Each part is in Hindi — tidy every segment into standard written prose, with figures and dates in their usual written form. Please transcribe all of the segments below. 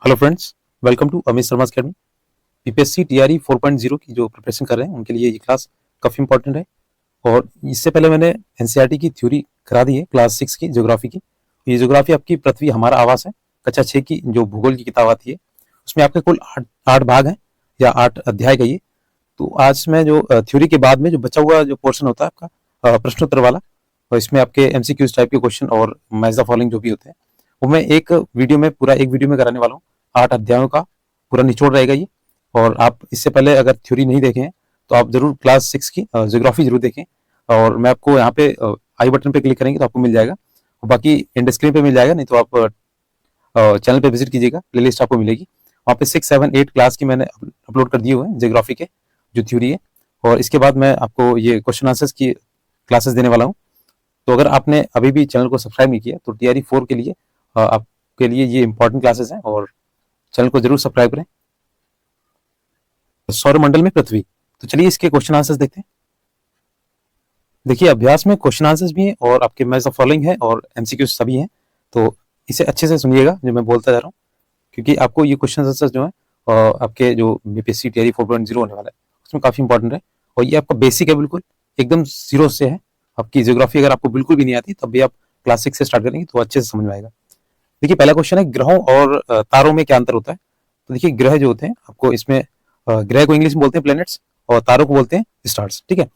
Hello friends, welcome to Amit Sharma academy. PPSC TRE 4.0 की जो प्रिपरेशन कर रहे हैं उनके लिए ये क्लास काफ़ी इंपॉर्टेंट है। और इससे पहले मैंने एनसीईआरटी की थ्योरी करा दी है क्लास 6 की ज्योग्राफी की। ये ज्योग्राफी आपकी पृथ्वी हमारा आवास है, कक्षा 6 की जो भूगोल की किताब आती है उसमें आपके कुल आठ आठ भाग हैं या 8 अध्याय कहिए। तो आज मैं जो थ्योरी के बाद में जो बचा हुआ जो पोर्शन होता है आपका प्रश्नोत्तर वाला, और इसमें आपके एमसीक्यूज टाइप के क्वेश्चन और मैच द फॉलोइंग जो भी होते हैं वो मैं एक वीडियो में कराने वाला हूँ। 8 अध्यायों का पूरा निचोड़ रहेगा ये। और आप इससे पहले अगर थ्योरी नहीं देखे हैं तो आप जरूर क्लास 6 की ज्योग्राफी जरूर देखें। और मैं आपको यहाँ पे आई बटन पे क्लिक करेंगे तो आपको मिल जाएगा, और बाकी एंड स्क्रीन पे मिल जाएगा, नहीं तो आप चैनल पे विजिट कीजिएगा, प्लेलिस्ट आपको मिलेगी वहाँ पे 6, 7, 8 क्लास की मैंने अपलोड कर दिए हुए हैं ज्योग्राफी के जो थ्योरी है। और इसके बाद मैं आपको ये क्वेश्चन आंसर्स की क्लासेस देने वाला हूँ। तो अगर आपने अभी भी चैनल को सब्सक्राइब नहीं किया तो टीआरई 4 के लिए आपके लिए ये इंपॉर्टेंट क्लासेस हैं, और चैनल को जरूर सब्सक्राइब करें। सौरमंडल में पृथ्वी, तो चलिए इसके क्वेश्चन आंसर्स देखते हैं। देखिए अभ्यास में क्वेश्चन आंसर्स भी हैं और आपके मैच द फॉलोइंग है और एमसीक्यू सभी हैं। तो इसे अच्छे से सुनिएगा जो मैं बोलता जा रहा हूँ, क्योंकि आपको ये क्वेश्चन आंसर्स जो है आपके जो बीपीएससी टीआरई 4.0 होने वाला है उसमें काफी इंपॉर्टेंट है। और ये आपका बेसिक है, बिल्कुल एकदम जीरो से है। आपकी ज्योग्राफी अगर आपको बिल्कुल भी नहीं आती तब भी आप क्लास 6 से स्टार्ट करेंगे तो अच्छे से समझ में आएगा। देखिए पहला क्वेश्चन है, ग्रहों और तारों में क्या अंतर होता है। तो देखिए ग्रह जो होते हैं आपको इसमें ग्रह को इंग्लिश में बोलते हैं प्लैनेट्स, और तारों को बोलते हैं स्टार्स। ठीक है,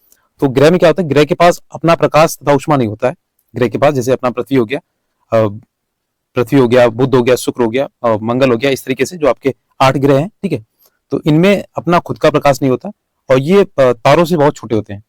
तो ग्रह में क्या होता है, ग्रह के पास अपना प्रकाश तथा ऊष्मा नहीं होता है। ग्रह के पास जैसे अपना पृथ्वी हो गया, पृथ्वी हो गया, बुध हो गया, शुक्र हो गया, मंगल हो गया, इस तरीके से जो आपके 8 ग्रह हैं। ठीक है, तो इनमें अपना खुद का प्रकाश नहीं होता, और ये तारों से बहुत छोटे होते हैं।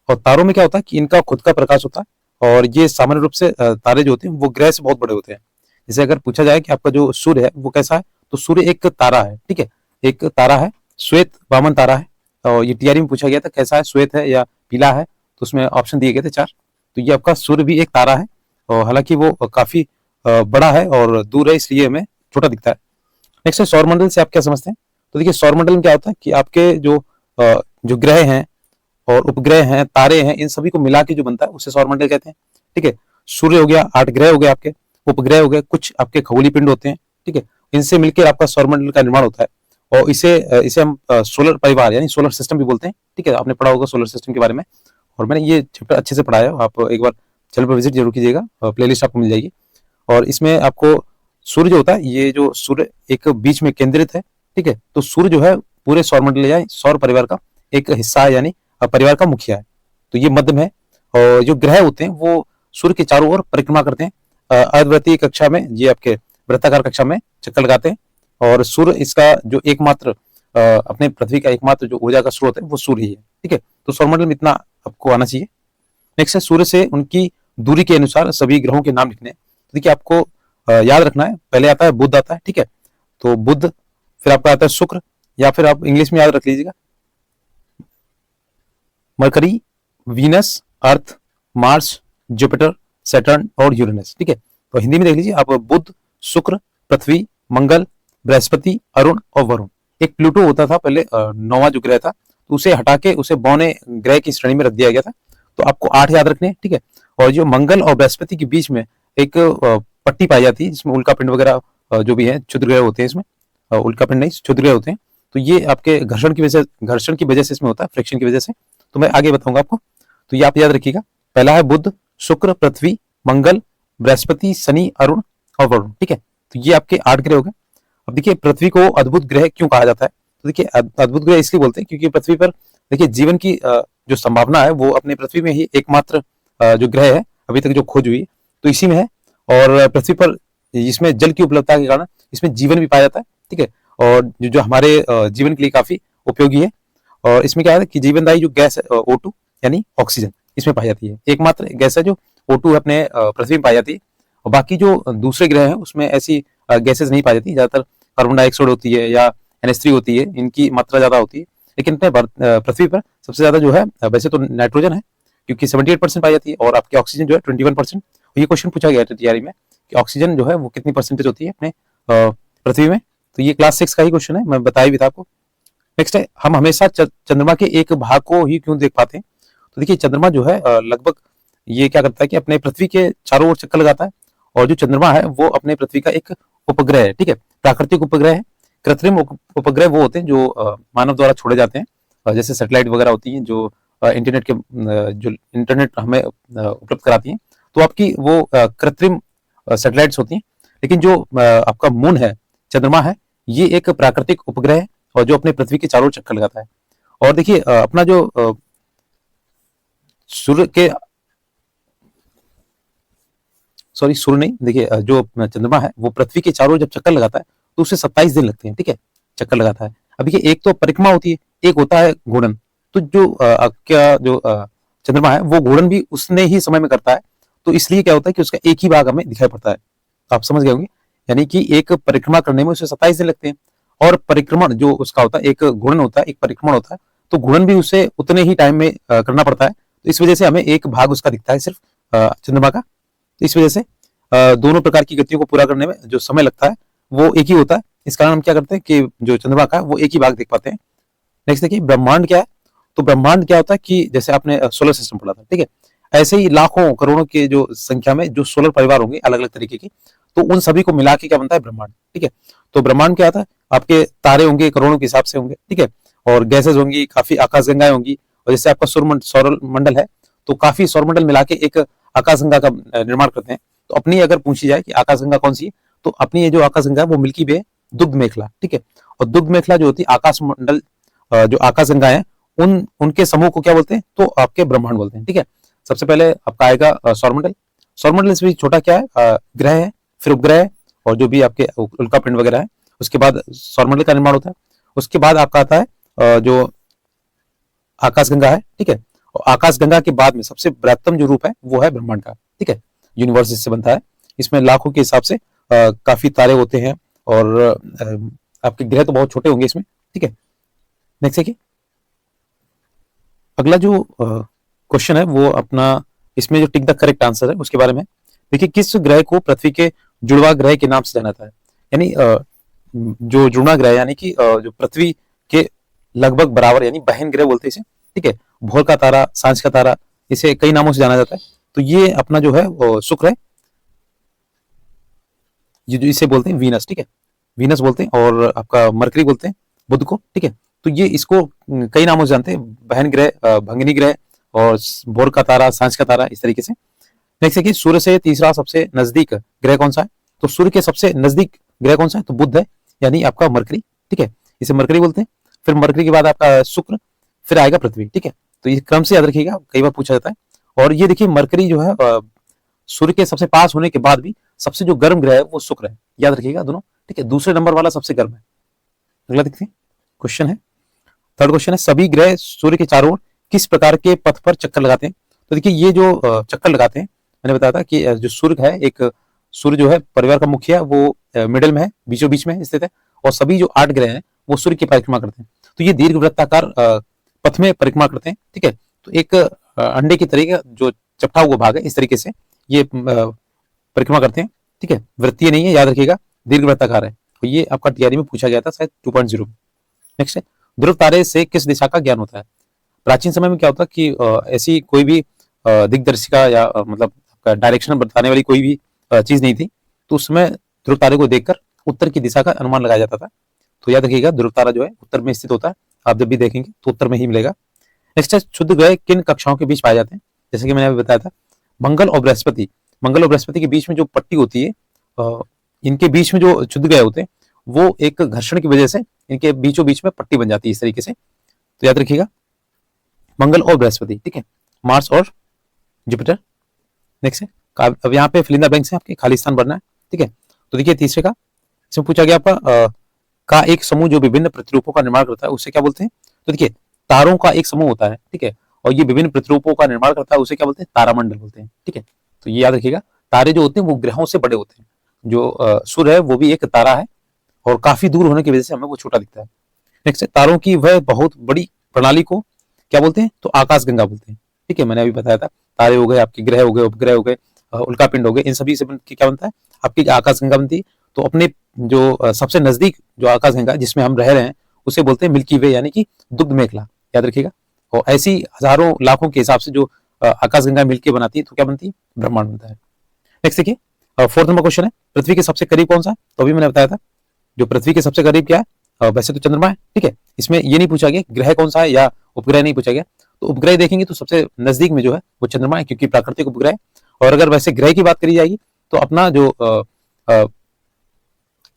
और तारों में क्या होता है कि इनका खुद का प्रकाश होता है, और ये सामान्य रूप से तारे जो होते हैं वो ग्रह से बहुत बड़े होते हैं। जैसे अगर पूछा जाए कि आपका जो सूर्य है वो कैसा है, तो सूर्य एक तारा है। ठीक है, एक तारा है, श्वेत वामन तारा है। और ये टीआरई में पूछा गया था कैसा है, श्वेत है या पीला है, तो उसमें ऑप्शन दिए गए थे 4। तो ये आपका सूर्य भी एक तारा है, और हालांकि वो काफी बड़ा है और दूर है, इसलिए हमें छोटा दिखता है। नेक्स्ट है सौरमंडल से आप क्या समझते हैं। तो देखिए सौरमंडल में क्या होता है कि आपके जो ग्रह हैं और उपग्रह हैं, तारे हैं, इन सभी को मिला के जो बनता है उसे सौरमंडल कहते हैं। ठीक है, सूर्य हो गया, 8 ग्रह हो गए आपके, उपग्रह हो गए, कुछ आपके खगोलीय पिंड होते हैं। ठीक है, इनसे मिलकर आपका सौरमंडल का निर्माण होता है, और इसे इसे हम सोलर परिवार यानी सोलर सिस्टम भी बोलते हैं। ठीक है, आपने पढ़ा होगा सोलर सिस्टम के बारे में, और मैंने ये चैप्टर अच्छे से पढ़ाया है। आप एक बार चैनल पर विजिट जरूर कीजिएगा, प्लेलिस्ट आपको मिल जाएगी। और इसमें आपको सूर्य जो होता है, ये जो सूर्य एक बीच में केंद्रित है। ठीक है, तो सूर्य जो है पूरे सौरमंडल या सौर परिवार का एक हिस्सा है, यानी परिवार का मुखिया है, तो ये मध्य में है। और जो ग्रह होते हैं वो सूर्य के चारों ओर परिक्रमा करते हैं अर्धवृत्तीय कक्षा में, ये आपके वृत्ताकार कक्षा में चक्कर लगाते हैं। और सूर्य इसका जो एकमात्र अपने पृथ्वी का एकमात्र जो ऊर्जा का स्रोत है वो सूर्य ही है। ठीक है, तो सौरमंडल में इतना आपको आना चाहिए। नेक्स्ट है सूर्य से उनकी दूरी के अनुसार सभी ग्रहों के नाम लिखने हैं। तो देखिए आपको याद रखना है, पहले आता है बुध आता है। ठीक है, तो बुध, फिर आपका आता है शुक्र, या फिर आप इंग्लिश में याद रख लीजिएगा मरकरी, वीनस, अर्थ, मार्स, जुपिटर, सैटर्न और यूरेनस। ठीक है, तो हिंदी में देख लीजिए आप, बुध, शुक्र, पृथ्वी, मंगल, बृहस्पति, अरुण और वरुण। एक प्लूटो होता था पहले, 9वां जो ग्रह था, तो उसे हटा के उसे बौने ग्रह की श्रेणी में रख दिया गया था। तो आपको 8 याद रखने हैं। ठीक है, और जो मंगल और बृहस्पति के बीच में एक पट्टी पाई जाती है जिसमें उल्का पिंड वगैरह जो भी है, क्षुद्र ग्रह होते हैं इसमें, उल्का पिंड नहीं क्षुद्र ग्रह होते हैं। तो ये आपके घर्षण की वजह से इसमें होता है, फ्रिक्शन की वजह से। तो मैं आगे बताऊंगा आपको, तो ये आप याद रखिएगा। पहला है बुध, शुक्र, पृथ्वी, मंगल, बृहस्पति, शनि, अरुण और वरुण। ठीक है, तो ये आपके 8 ग्रह हो गए। अब देखिए पृथ्वी को अद्भुत ग्रह क्यों कहा जाता है। तो देखिए अद्भुत ग्रह इसलिए बोलते हैं क्योंकि पृथ्वी पर देखिए जीवन की जो संभावना है वो अपने पृथ्वी में ही एकमात्र जो ग्रह है अभी तक जो खोज हुई तो इसी में है। और पृथ्वी पर इसमें जल की उपलब्धता के कारण इसमें जीवन भी पाया जाता है। ठीक है, और जो हमारे जीवन के लिए काफी उपयोगी है। और इसमें क्या है कि जीवनदायी जो गैस है O2 यानी ऑक्सीजन इसमें पाई जाती है, एकमात्र गैस है जो O2 अपने पृथ्वी में पाई जाती है। और बाकी जो दूसरे ग्रह हैं उसमें ऐसी गैसेस नहीं पाई जाती, ज्यादातर कार्बन डाइऑक्साइड होती है या NH3 होती है, इनकी मात्रा ज्यादा होती है। लेकिन अपने पृथ्वी पर सबसे ज्यादा जो है वैसे तो नाइट्रोजन है, क्योंकि 78% पाई जाती है, और आपके ऑक्सीजन जो है 21%। ये क्वेश्चन पूछा गया था टीआरई में कि ऑक्सीजन जो है वो कितनी परसेंटेज होती है अपने पृथ्वी में। तो ये क्लास 6 का ही क्वेश्चन है, मैं बताया भी था आपको। नेक्स्ट है, हम हमेशा चंद्रमा के एक भाग को ही क्यों देख पाते हैं। तो देखिए चंद्रमा जो है लगभग ये क्या करता है कि अपने पृथ्वी के चारों ओर चक्कर लगाता है, और जो चंद्रमा है वो अपने पृथ्वी का एक उपग्रह है, ठीक है, प्राकृतिक उपग्रह है। कृत्रिम उपग्रह वो होते हैं जो मानव द्वारा छोड़े जाते हैं, जैसे सैटेलाइट वगैरह होती हैं जो इंटरनेट के जो इंटरनेट हमें उपलब्ध कराती हैं, तो आपकी वो कृत्रिम सैटेलाइट्स होती हैं। लेकिन जो आपका मून है, चंद्रमा है, ये एक प्राकृतिक उपग्रह है और जो अपने पृथ्वी के चारों ओर चक्कर लगाता है। और देखिए अपना जो सूर्य के सूर्य नहीं, देखिए जो चंद्रमा है वो पृथ्वी के चारों ओर जब चक्कर लगाता है तो उसे 27 दिन लगते हैं, ठीक है, चक्कर लगाता है। अब देखिए एक तो परिक्रमा होती है, एक होता है घूर्णन। तो जो क्या जो चंद्रमा है वो घूर्णन भी उसने ही समय में करता है, तो इसलिए क्या होता है कि उसका एक ही भाग हमें दिखाई पड़ता है। आप समझ गए होंगे, यानी कि एक परिक्रमा करने में उसे 27 दिन लगते हैं, और परिक्रमण जो उसका होता है, एक घूर्णन होता है, एक परिक्रमण होता है, तो घूर्णन भी उसे उतने ही टाइम में करना पड़ता है। तो इस वजह से हमें एक भाग उसका दिखता है सिर्फ चंद्रमा का। तो इस वजह से दोनों प्रकार की गतियों को पूरा करने में जो समय लगता है वो एक ही होता है। इस कारण हम क्या करते हैं कि जो चंद्रमा का वो एक ही भाग देख पाते हैं। नेक्स्ट देखिए ब्रह्मांड क्या है। तो ब्रह्मांड क्या होता है कि जैसे आपने सोलर सिस्टम पढ़ा था, ठीक है, ऐसे ही लाखों करोड़ों के जो संख्या में जो सोलर परिवार होंगे अलग अलग तरीके की, तो उन सभी को मिला के क्या बनता है ब्रह्मांड, ठीक है। तो ब्रह्मांड क्या आता है, आपके तारे होंगे करोड़ों के हिसाब से होंगे, ठीक है, और गैसेज होंगी, काफी आकाशगंगाएं होंगी, और जैसे आपका सौर मंडल है तो काफी सौरमंडल मिला के एक आकाशगंगा का निर्माण करते हैं। तो अपनी अगर पूछी जाए कि आकाशगंगा कौन सी है, तो अपनी ये जो आकाशगंगा है वो मिल्की वे दुग्ध मेखला, ठीक है। और दुग्ध मेखला जो होती है आकाश मंडल, जो आकाशगंगा है उनके समूह को क्या बोलते हैं, तो आपके ब्रह्मांड बोलते हैं, ठीक है। सबसे पहले आपका आएगा सौरमंडल। सौरमंडल से भी छोटा क्या है, ग्रह है, फिर उपग्रह और जो भी आपके उल्का पिंड वगैरह है, उसके बाद सौरमंडल का निर्माण होता है। उसके बाद आपका आता है जो आकाशगंगा है, ठीक है। और आकाशगंगा के बाद में सबसे बृहत्तम जो रूप है वो है ब्रह्मांड का, ठीक है। यूनिवर्स इससे बनता है, इसमें लाखों के हिसाब से काफी तारे होते हैं, और आपके ग्रह तो बहुत छोटे होंगे इसमें, ठीक है। नेक्स्ट देखिए अगला जो क्वेश्चन है वो अपना, इसमें जो टिक द करेक्ट आंसर है उसके बारे में। देखिए किस ग्रह को पृथ्वी के जुड़वा ग्रह के नाम से जाना जाता है, यानी जो जुड़वा ग्रह यानी कि जो पृथ्वी के लगभग बराबर, यानी बहन ग्रह बोलते हैं इसे, ठीक है। भोर का तारा, सांझ का तारा, इसे कई नामों से जाना जाता है। तो ये अपना जो है वो शुक्र है, ये जो इसे बोलते हैं वीनस, ठीक है, वीनस बोलते हैं, और आपका मरकरी बोलते हैं बुध को, ठीक है। तो ये इसको कई नामों से जानते हैं, बहन ग्रह, भंगिनी ग्रह, और भोर का तारा, सांझ का तारा, इस तरीके से। नेक्स्ट देखिए सूर्य से तीसरा सबसे नजदीक ग्रह कौन सा है। तो सूर्य के सबसे नजदीक ग्रह कौन सा है, तो बुध है, यानी आपका मरकरी, ठीक है, इसे मरकरी बोलते हैं। फिर मरकरी के बाद आपका शुक्र, फिर आएगा पृथ्वी, ठीक है। तो ये क्रम से याद रखिएगा, कई बार पूछा जाता है। और ये देखिए मरकरी जो है सूर्य के सबसे पास होने के बाद भी सबसे जो गर्म ग्रह है वो शुक्र है, याद रखिएगा दोनों, ठीक है। दूसरे नंबर वाला सबसे गर्म है। अगला देखते हैं क्वेश्चन है, थर्ड क्वेश्चन है, सभी ग्रह सूर्य के चारों ओर किस प्रकार के पथ पर चक्कर लगाते हैं। तो देखिए ये जो चक्कर लगाते हैं, मैंने बताया था कि जो सूर्य है, एक सूर्य जो है परिवार का मुखिया, वो मिडिल में है, बीचों बीच में स्थित है, और सभी जो 8 ग्रह हैं वो सूर्य की परिक्रमा करते हैं। तो ये दीर्घ वृत्ताकार पथ में परिक्रमा करते हैं, ठीक है। तो एक अंडे की तरह जो चपटा हुआ भाग है, इस तरीके से ये परिक्रमा करते हैं, ठीक है। वृत्तीय नहीं है, याद रखिएगा, दीर्घ वृत्ताकार है। तो ये आपका टीआरई में पूछा गया था शायद 2.0 में। नेक्स्ट है, ध्रुव तारे से किस दिशा का ज्ञान होता है। प्राचीन समय में क्या होता कि ऐसी कोई भी दिग्दर्शिका या मतलब डायरेक्शन बताने वाली कोई भी चीज नहीं थी, तो उसमें ध्रुव तारे को देखकर उत्तर की दिशा का अनुमान लगाया जाता था। तो याद रखिएगा ध्रुव तारा जो है उत्तर में स्थित होता है, आप जब भी देखेंगे तो उत्तर में ही मिलेगा। नेक्स्ट है, क्षुद्र ग्रह किन कक्षाओं के बीच पाए जाते हैं। जैसे कि मैंने अभी बताया था, मंगल और बृहस्पति, मंगल और बृहस्पति के बीच में जो पट्टी होती है, इनके बीच में जो क्षुद्र ग्रह होते हैं वो एक घर्षण की वजह से इनके बीचों बीच में पट्टी बन जाती है, इस तरीके से। तो याद रखिएगा मंगल और बृहस्पति, ठीक है, मार्स और जुपिटर। नेक्स्ट है, अब यहाँ पे फिलिंदा ब्लैंक्स है, आपके खाली स्थान भरना है, ठीक है। तो देखिए तीसरे का, इसमें पूछा गया आपका का एक समूह जो विभिन्न प्रतिरूपों का निर्माण करता है उसे क्या बोलते हैं। तो देखिए तारों का एक समूह होता है, ठीक है, और ये विभिन्न प्रतिरूपों का निर्माण करता है, उसे क्या बोलते हैं, तारामंडल बोलते हैं, ठीक है। तो ये याद रखिएगा, तारे जो होते हैं वो ग्रहों से बड़े होते हैं। जो सूर्य है वो भी एक तारा है, और काफी दूर होने की वजह से हमें वो छोटा दिखता है। नेक्स्ट है, तारों की वह बहुत बड़ी प्रणाली को क्या बोलते हैं, तो आकाशगंगा बोलते हैं, ठीक है। मैंने अभी बताया था, तारे हो गए, आपके ग्रह हो गए, उपग्रह हो गए, उल्कापिंड हो गए, इन सभी से क्या बनता है, आपकी आकाशगंगा बनती है। तो अपने जो सबसे नजदीक जो आकाशगंगा जिसमें हम रह रहे हैं उसे बोलते हैं मिल्की वे, यानी कि दुग्ध मेखला, याद रखिएगा। और ऐसी हजारों लाखों के हिसाब से जो आकाशगंगा मिलकर बनाती है तो क्या बनती है, ब्रह्मांड बनता है। नेक्स्ट देखिए, 4th नंबर क्वेश्चन है, पृथ्वी के सबसे करीब कौन सा है? तो अभी मैंने बताया था जो पृथ्वी के सबसे करीब क्या है, वैसे तो चंद्रमा है, ठीक है। इसमें ये नहीं पूछा गया ग्रह कौन सा है या उपग्रह नहीं पूछा गया। तो उपग्रह देखेंगे तो सबसे नजदीक में जो है वो चंद्रमा है, क्योंकि प्राकृतिक उपग्रह है। और अगर वैसे ग्रह की बात करी जाएगी तो अपना जो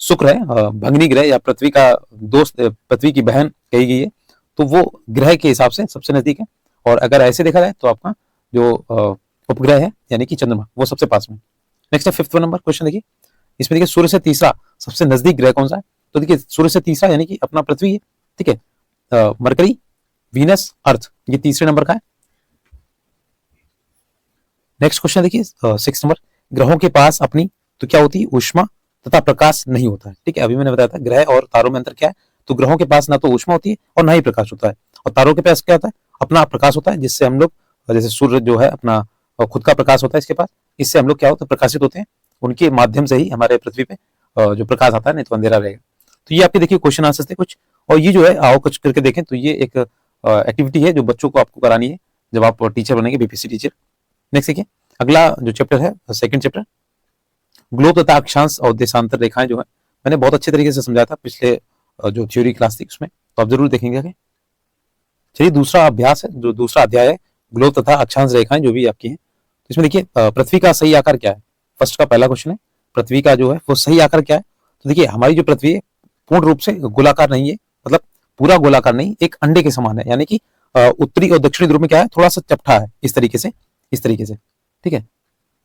शुक्र है, भंगनी ग्रह या पृथ्वी का दोस्त, पृथ्वी की बहन कही गई है, तो वो ग्रह के हिसाब से सबसे नजदीक है। और अगर ऐसे देखा जाए तो आपका जो उपग्रह है यानी कि चंद्रमा, वो सबसे पास में। नेक्स्ट है 5th नंबर क्वेश्चन, देखिए इसमें देखिए सूर्य से तीसरा सबसे नजदीक ग्रह कौन सा है? तो देखिए सूर्य से तीसरा यानी कि अपना पृथ्वी है, ठीक है। मरकरी, वीनस, अर्थ, ये तीसरे नंबर का है। नेक्स्ट क्वेश्चन देखिए 6th नंबर, ग्रहों के पास अपनी तो क्या होती है? ऊष्मा तथा प्रकाश नहीं होता है, ठीक है। अभी मैंने बताया था ग्रह और तारों में अंतर क्या है। तो ग्रहों के पास ना तो ऊष्मा होती है और ना ही प्रकाश होता है, और तारों के पास क्या होता है? अपना प्रकाश होता है, जिससे हम लोग, जैसे सूर्य जो है अपना खुद का प्रकाश होता है इसके पास, इससे हम लोग क्या होता है? प्रकाशित होते हैं, उनके माध्यम से ही हमारे पृथ्वी पे जो प्रकाश आता है, नहीं तो अंधेरा रहेगा। तो ये आपके देखिए क्वेश्चन आंसर थे कुछ। और ये जो है आओ कुछ करके देखें, तो ये एक एक्टिविटी है जो बच्चों को आपको करानी है जब आप टीचर बनेंगे, बीपीएससी टीचर। नेक्स्ट देखिए अगला जो चैप्टर है, सेकंड चैप्टर, ग्लोब तथा अक्षांश और देशांतर रेखाएं जो है, मैंने बहुत अच्छे तरीके से समझाया था पिछले जो थ्योरी क्लास थी उसमें, तो आप जरूर देखेंगे आगे। चलिए दूसरा अभ्यास है, जो दूसरा अध्याय है, ग्लोब तथा अक्षांश रेखाएं जो भी आपकी हैं। तो इसमें देखिए पृथ्वी का सही आकार क्या है? फर्स्ट का पहला क्वेश्चन है, पृथ्वी का जो है वो सही आकार क्या है? तो देखिए हमारी जो पृथ्वी है पूर्ण रूप से गोलाकार नहीं है, मतलब पूरा गोलाकार नहीं, एक अंडे के समान है, यानी कि उत्तरी और दक्षिणी ध्रुव में क्या है? थोड़ा सा चपटा है, इस तरीके से, इस तरीके से, ठीक है।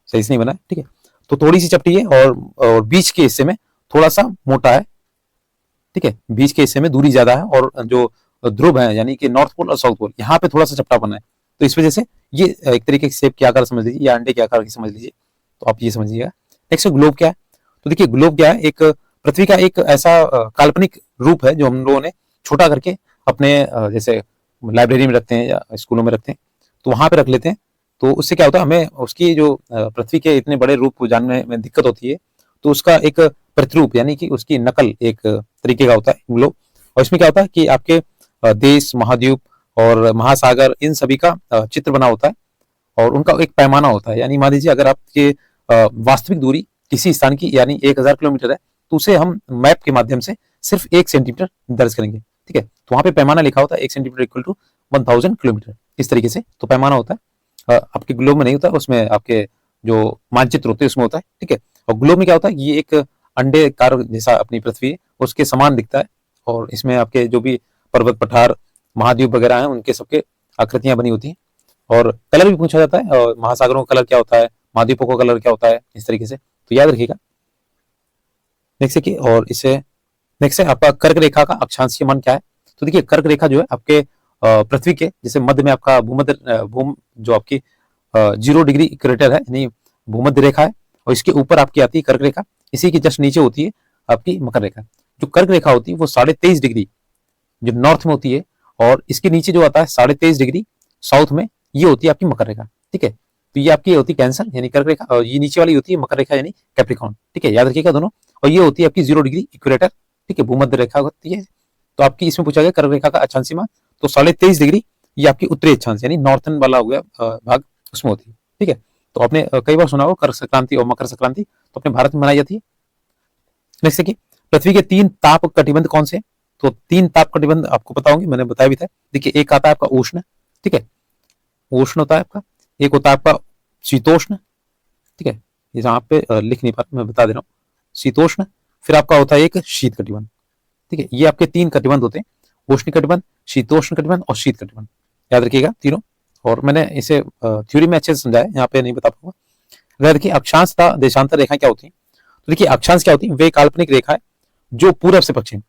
सही से नहीं बना है, ठीक है। तो थोड़ी सी चपटी है और बीच के हिस्से में थोड़ा सा मोटा है, ठीक है। बीच के हिस्से में दूरी ज्यादा है, और जो ध्रुव है यानी कि नॉर्थ पोल और साउथ पोल, यहाँ पे थोड़ा सा चपटापन है। तो इस वजह से ये एक तरीके के शेप के आकार समझ लीजिए, या अंडे के आकार की समझ लीजिए, तो आप ये समझिएगा। नेक्स्ट ग्लोब क्या है? तो देखिए ग्लोब क्या है? एक पृथ्वी का एक ऐसा काल्पनिक रूप है जो हम लोगों ने छोटा करके अपने जैसे लाइब्रेरी में रखते हैं या स्कूलों में रखते हैं, तो वहां पे रख लेते हैं। तो उससे क्या होता है, हमें उसकी जो पृथ्वी के इतने बड़े रूप को जानने में दिक्कत होती है, तो उसका एक प्रतिरूप यानी कि उसकी नकल एक तरीके का होता है ग्लोब। और इसमें क्या होता है कि आपके देश, महाद्वीप और महासागर, इन सभी का चित्र बना होता है, और उनका एक पैमाना होता है। यानी मान लीजिए अगर आपके वास्तविक दूरी किसी स्थान की यानी 1000 किलोमीटर है, तो उसे हम मैप के माध्यम से सिर्फ 1 सेंटीमीटर दर्ज करेंगे, ठीक है। तो वहां पे पैमाना लिखा होता है 1 सेंटीमीटर इक्वल टू 1000 किलोमीटर, इस तरीके से तो पैमाना होता है। आपके ग्लोब में नहीं होता, उसमें आपके जो मानचित्र होते हैं उसमें होता है, ठीक है। और ग्लोब में क्या होता है, ये एक अंडे कार जैसा अपनी पृथ्वी है उसके समान दिखता है, और इसमें आपके जो भी पर्वत पठार, महाद्वीप वगैरह हैं, उनके सबके आकृतियां बनी होती हैं। और कलर भी पूछा जाता है, और महासागरों का कलर क्या होता है, महाद्वीपों का कलर क्या होता है, इस तरीके से तो याद रखिएगा। नेक्स्ट देखिए, और इसे नेक्स्ट है आपका कर्क रेखा का अक्षांशीय मान क्या है? तो देखिए कर्क रेखा जो है आपके पृथ्वी के जैसे मध्य में आपका भूमध्य जो आपकी 0 डिग्री इक्वेटर है, यानी भूमध्य रेखा है, और इसके ऊपर आपकी आती है कर्क रेखा, इसी की जस्ट नीचे होती है आपकी मकर रेखा। जो कर्क रेखा होती है वो 23.5 डिग्री जो नॉर्थ में होती है, और इसके नीचे जो आता है 23.5 डिग्री साउथ में, ये होती है आपकी मकर रेखा, ठीक है। तो ये आपकी होती है कैंसर यानी कर्क रेखा, और ये नीचे वाली होती है मकर रेखा यानी कैप्रिकॉर्न, ठीक है, याद रखिएगा दोनों। और ये होती है आपकी 0 डिग्री इक्वेटर, ठीक है, भूमध्य रेखा होती है। तो आपकी इसमें पूछा गया कर्क रेखा का अक्षांश सीमा, तो 23.5 डिग्री ये आपकी उत्तरी अक्षांश यानी नॉर्थन वाला हो गया भाग, उसमें होती है, ठीक है। तो आपने कई बार सुना हो कर्क संक्रांति और मकर संक्रांति, तो अपने भारत में मनाई जाती है। नेक्स्ट देखिए, पृथ्वी के 3 ताप कटिबंध कौन से? तो 3 ताप कटिबंध आपको पता होंगे, मैंने बताया भी था। देखिए एक आता है आपका उष्ण, ठीक है, उष्ण होता है आपका, एक होता है आपका शीतोष्ण, ठीक है, ये जहां पे लिख नहीं पा रहा मैं बता दे रहा हूँ, शीतोष्ण। फिर आपका होता है एक शीत कटिबंध, ठीक है। ये आपके 3 कटिबंध होते हैं, उष्ण कटिबंध, शीतोष्ण कटिबंध और शीत कटिबंध, याद रखिएगा तीनों। और मैंने इसे थ्योरी में अच्छे से समझाया, यहाँ पे नहीं बता पाऊंगा। अगर देखिए अक्षांश तथा देशांतर रेखाएं क्या होती है, तो देखिए अक्षांश क्या होती है, वे काल्पनिक रेखा है जो पूरब से पश्चिम,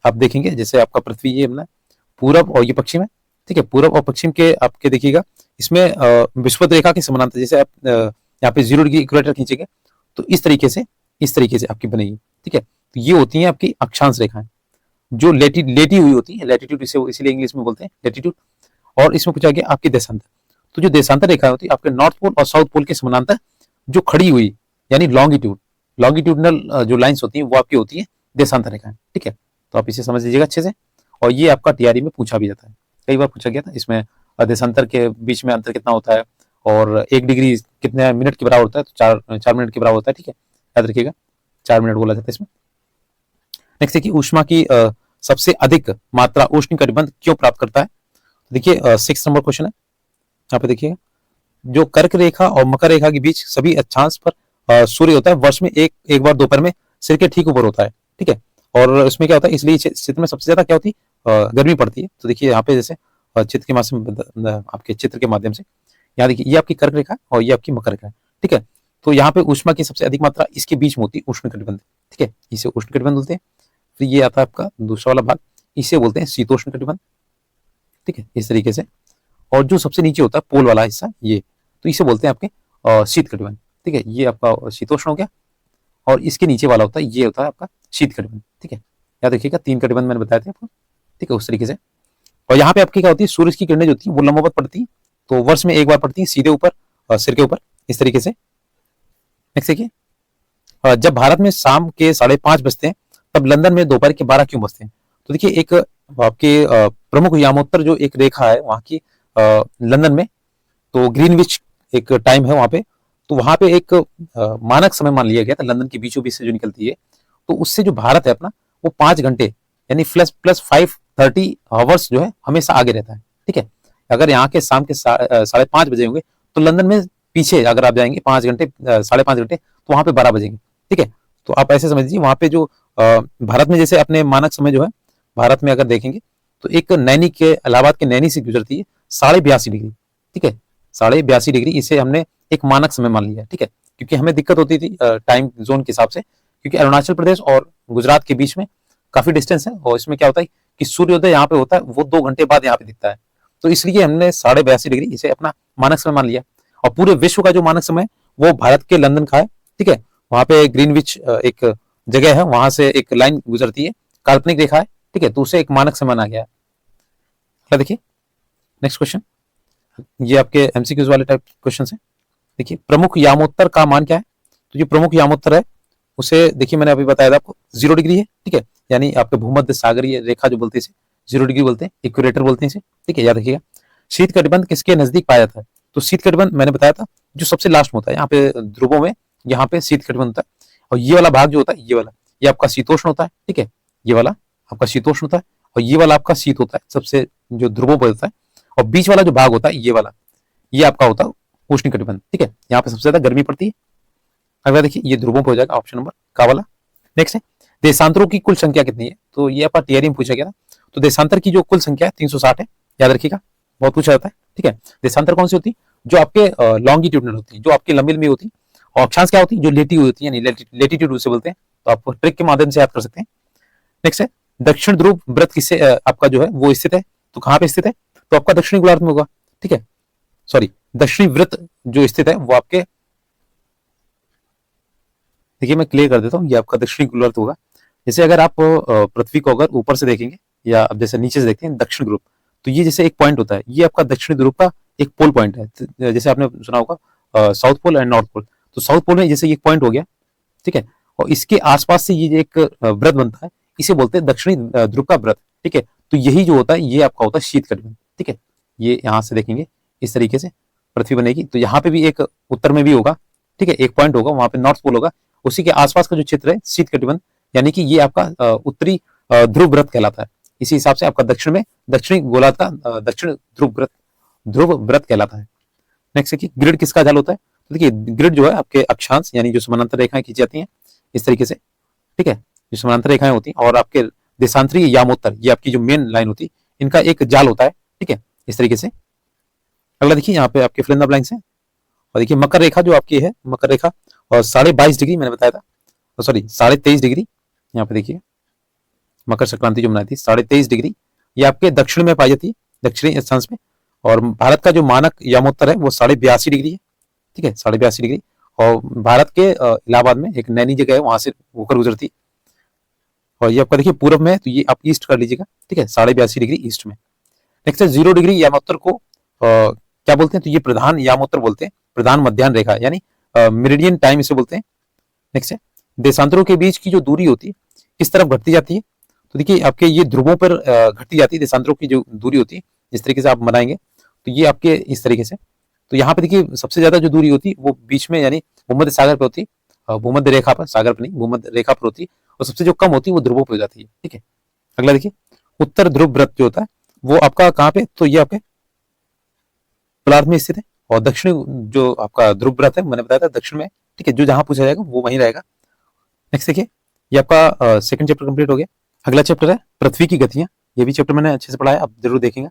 आप देखेंगे जैसे आपका पृथ्वी ये बना पूरब और ये पश्चिम है, ठीक है। पूरब और पश्चिम के आपके देखिएगा इसमें विषुवत रेखा के समानांतर, जैसे आप यहाँ पे 0 डिग्री इक्वेटर खींचेंगे तो इस तरीके से आपकी बनेगी, ठीक है। तो ये होती है आपकी अक्षांश रेखाएं जो लेटी हुई होती है, लैटिट्यूड इसे इसीलिए इंग्लिश में बोलते हैं लैटिट्यूड। और इसमें पूछा गया आपकी देशांतर, तो जो देशांतर रेखा होती है आपके नॉर्थ पोल और साउथ पोल के समानांतर जो खड़ी हुई यानी लॉन्गिट्यूडनल जो लाइंस होती हैं वो आपकी होती है देशांतर रेखाएं, ठीक है। तो आप इसे समझ लीजिएगा अच्छे से। और ये आपका टीआरई में पूछा भी जाता है, कई बार पूछा गया था। इसमें देशांतर के बीच में अंतर कितना होता है, और 1 डिग्री कितने मिनट के बराबर होता है, तो 4 मिनट के बराबर होता है, ठीक है। याद रखिएगा, 4 मिनट बोला जाता है इसमें। नेक्स्ट देखिए, ऊष्मा की सबसे अधिक मात्रा उष्ण कटिबंध क्यों प्राप्त करता है? देखिए 6 नंबर क्वेश्चन है, यहाँ पे देखिएगा, जो कर्क रेखा और मकर रेखा के बीच सभी अक्षांश पर सूर्य होता है, वर्ष में एक बार दोपहर में सिर के ठीक ऊपर होता है, ठीक है। और इसमें क्या होता है, इसलिए चित्र में सबसे ज्यादा क्या होती है, गर्मी पड़ती है। तो देखिए यहाँ पे जैसे चित्र के माध्यम, आपके चित्र के माध्यम से यहाँ देखिए, ये आपकी कर्क रेखा और ये आपकी मकर रेखा है, ठीक है। तो यहाँ पे ऊष्मा की सबसे अधिक मात्रा इसके बीच में होती है, उष्ण कटिबंध, ठीक है, इसे उष्ण कटिबंध बोलते हैं। फिर ये आता है आपका दूसरा वाला भाग, इसे बोलते हैं शीतोष्ण कटिबंध, ठीक है, इस तरीके से। और जो सबसे नीचे होता है पोल वाला हिस्सा, ये तो इसे बोलते हैं आपके शीत कटिबंध, ठीक है। ये आपका शीतोष्ण हो गया, और इसके नीचे वाला होता है, ये होता है आपका शीत कटिबंध, ठीक है। याद रखिएगा, 3 कटिबंध मैंने बताए थे आपको, ठीक है, उस तरीके से। और यहाँ पे आपकी क्या होती है, सूरज की किरणें जो होती है वो लंबवत पड़ती है, तो वर्ष में एक बार पड़ती है सीधे ऊपर सिर के ऊपर, इस तरीके से। नेक्स्ट देखिए, जब भारत में शाम के 5:30 बजते हैं, तब लंदन में दोपहर के 12 क्यों बजते हैं? तो देखिए, एक आपके प्रमुख यामोत्तर जो एक रेखा है वहां की लंदन में, तो ग्रीनविच एक टाइम है वहां पे, तो वहां पे एक मानक समय मान लिया गया था लंदन के बीचों बीच से जो निकलती है, तो उससे जो भारत है अपना, वो 5 घंटे यानी प्लस 5:30 आवर्स जो है हमेशा आगे रहता है, ठीक है। अगर यहाँ के शाम के 5:30 बजे होंगे, तो लंदन में पीछे अगर आप जाएंगे 5 घंटे 5:30 घंटे, तो वहां पे 12 बजेंगे, ठीक है। तो आप ऐसे समझ लीजिए, वहां पे जो भारत में जैसे अपने मानक समय जो है, भारत में अगर देखेंगे तो एक नैनी के, इलाहाबाद के नैनी से गुजरती है 82.5 डिग्री, ठीक है, 82.5 डिग्री, इसे हमने एक मानक समय मान लिया, ठीक है। क्योंकि हमें दिक्कत होती थी टाइम जोन के हिसाब से, क्योंकि अरुणाचल प्रदेश और गुजरात के बीच में काफी डिस्टेंस है, और इसमें क्या होता है कि सूर्योदय यहाँ पे होता है वो 2 घंटे बाद यहाँ पे दिखता है, तो इसलिए हमने 82.5 डिग्री इसे अपना मानक समय मान लिया। और पूरे विश्व का जो मानक समय वो भारत के लंदन का है, ठीक है। वहां पे ग्रीनविच एक जगह है, वहां से एक लाइन गुजरती है, काल्पनिक रेखा है, ठीक है, तो उसे एक मानक समय माना गया है। देखिए नेक्स्ट क्वेश्चन, ये आपके एमसीक्यूज वाले टाइप क्वेश्चन है। देखिए, प्रमुख यामोत्तर का मान क्या है? तो जो प्रमुख यामोत्तर है उसे देखिए, मैंने अभी बताया था आपको, 0 डिग्री है, ठीक है, यानी आपके भूमध्य सागरीय रेखा जो बोलते हैं इसे 0 डिग्री बोलते हैं, इक्वेटर बोलते हैं इसे, ठीक है, याद रखिएगा। शीत कटिबंध किसके नजदीक पाया जाता है? तो शीत कटिबंध मैंने बताया था जो सबसे लास्ट में होता है, यहाँ पे ध्रुवों में, यहाँ पे शीत कटिबंध होता है। और ये वाला भाग जो होता है, ये वाला, ये आपका शीतोष्ण होता है, ठीक है, ये वाला आपका शीतोष्ण होता है, और ये वाला आपका शीत होता है, सबसे जो ध्रुवों पर होता है। और बीच वाला जो भाग होता है, ये वाला, ये आपका होता है उष्ण कटिबंध, ठीक है, यहाँ पे सबसे ज्यादा गर्मी पड़ती है। अगला देखिए, ये ध्रुवों पर हो जाएगा, ऑप्शन नंबर का वाला। नेक्स्ट है, देशांतरों की कुल संख्या कितनी है? तो ये आपका टीआरई में पूछा गया था। तो देशांतर की जो कुल संख्या है 360 है, याद रखिएगा, बहुत पूछा जाता है, ठीक है। देशांतर कौन सी होती है? जो आपके लॉन्गिट्यूडनल होती है, जो आपकी लंबी लंबी होती है। और अक्षांश क्या होती है? जो लेटी हुई होती है, यानी लेटीट्यूड उसे बोलते हैं, तो आप ट्रिक के माध्यम से याद कर सकते हैं। नेक्स्ट है, दक्षिण ध्रुव व्रत किससे आपका जो है वो स्थित है? तो कहाँ पे स्थित है? तो आपका दक्षिणी गोलार्ध में होगा, ठीक है, सॉरी, दक्षिणी व्रत जो स्थित है वो आपके, देखिए मैं क्लियर कर देता हूँ, ये आपका दक्षिणी गोलार्ध होगा। जैसे अगर आप पृथ्वी को अगर ऊपर से देखेंगे, या अब जैसे नीचे से देखते हैं दक्षिण ध्रुव, तो ये जैसे एक पॉइंट होता है, ये आपका दक्षिणी ध्रुव का एक पोल पॉइंट है। जैसे आपने सुना होगा south pole and north pole, तो साउथ पोल में जैसे ये पॉइंट हो गया, ठीक है, और इसके आसपास से ये एक व्रत बनता है, इसे बोलते हैं दक्षिणी ध्रुव का व्रत, ठीक है। तो यही जो होता है ये आपका होता है शीत कटिबंध, ठीक है। ये यहाँ से देखेंगे इस तरीके से पृथ्वी बनेगी, तो यहाँ पे भी एक उत्तर में भी होगा, ठीक है, एक पॉइंट होगा, वहां पे नॉर्थ पोल होगा, उसी के आसपास का जो क्षेत्र है शीत कटिबंध, यानी कि ये आपका उत्तरी ध्रुव व्रत कहलाता है। इसी हिसाब से आपका दक्षिण में दक्षिणी गोलार्ध का दक्षिण ध्रुव व्रत कहलाता है। नेक्स्ट है कि ग्रिड किसका जाल होता है? तो देखिए, ग्रिड जो है आपके अक्षांश, यानी जो समानांतर रेखाएं खींची जाती हैं इस तरीके से, ठीक है, जो समानांतर रेखाएं होती हैं, और आपके देशांतरी यामोत्तर, ये आपकी जो मेन लाइन होती है, इनका एक जाल होता है, ठीक है, इस तरीके से। अगला देखिए, यहाँ पे आपके फ्रेंड ऑफ लाइन्स है, और देखिए मकर रेखा जो आपकी है, मकर रेखा, और 22.5 डिग्री मैंने बताया था, सॉरी 23.5 डिग्री, यहाँ पे देखिए मकर संक्रांति जो मनाई थी 23.5 डिग्री, ये आपके दक्षिण में पाई जाती है, दक्षिणी अक्षांश में। और भारत का जो मानक यामोत्तर है वो 82.5 डिग्री है, ठीक है, 82.5 डिग्री। और भारत के इलाहाबाद में एक नैनी जगह है, वहां से होकर गुजरती है। और ये आपका देखिए पूर्व में है, तो ये आप ईस्ट कर लीजिएगा, ठीक है, 82.5 डिग्री ईस्ट में। नेक्स्ट है 0 डिग्री यामोत्तर को क्या बोलते हैं? तो ये प्रधान यामोत्तर बोलते हैं, प्रधान मध्याह्न रेखा, यानी मेरिडियन टाइम इसे बोलते हैं। नेक्स्ट है, देशांतरों के बीच की जो दूरी होती है किस तरफ घटती जाती है? तो देखिए, आपके ये ध्रुवों पर घटती जाती है, देशांतरों की जो दूरी होती है, जिस तरीके से आप बनाएंगे तो ये आपके इस तरीके से। तो यहाँ पे देखिए सबसे ज्यादा जो दूरी होती है वो बीच में, यानी भूमध्य सागर पे होती है, भूमध्य रेखा पर, सागर पर नहीं, भूमध्य रेखा पर होती है, और सबसे जो कम होती है वो ध्रुवों पर हो जाती है। ठीक है, अगला देखिए, उत्तर ध्रुव व्रत जो होता है वो आपका कहाँ पे, तो ये आपके गोलार्ध में स्थित है, और दक्षिण जो आपका ध्रुव व्रत है मैंने बताया था दक्षिण में। ठीक है, जो जहां पूछा जाएगा वो वहीं रहेगा। नेक्स्ट देखिए, ये आपका सेकंड चैप्टर कंप्लीट हो गया। अगला चैप्टर है पृथ्वी की गतियां। ये भी चैप्टर मैंने अच्छे से पढ़ाया, आप जरूर देखेंगे।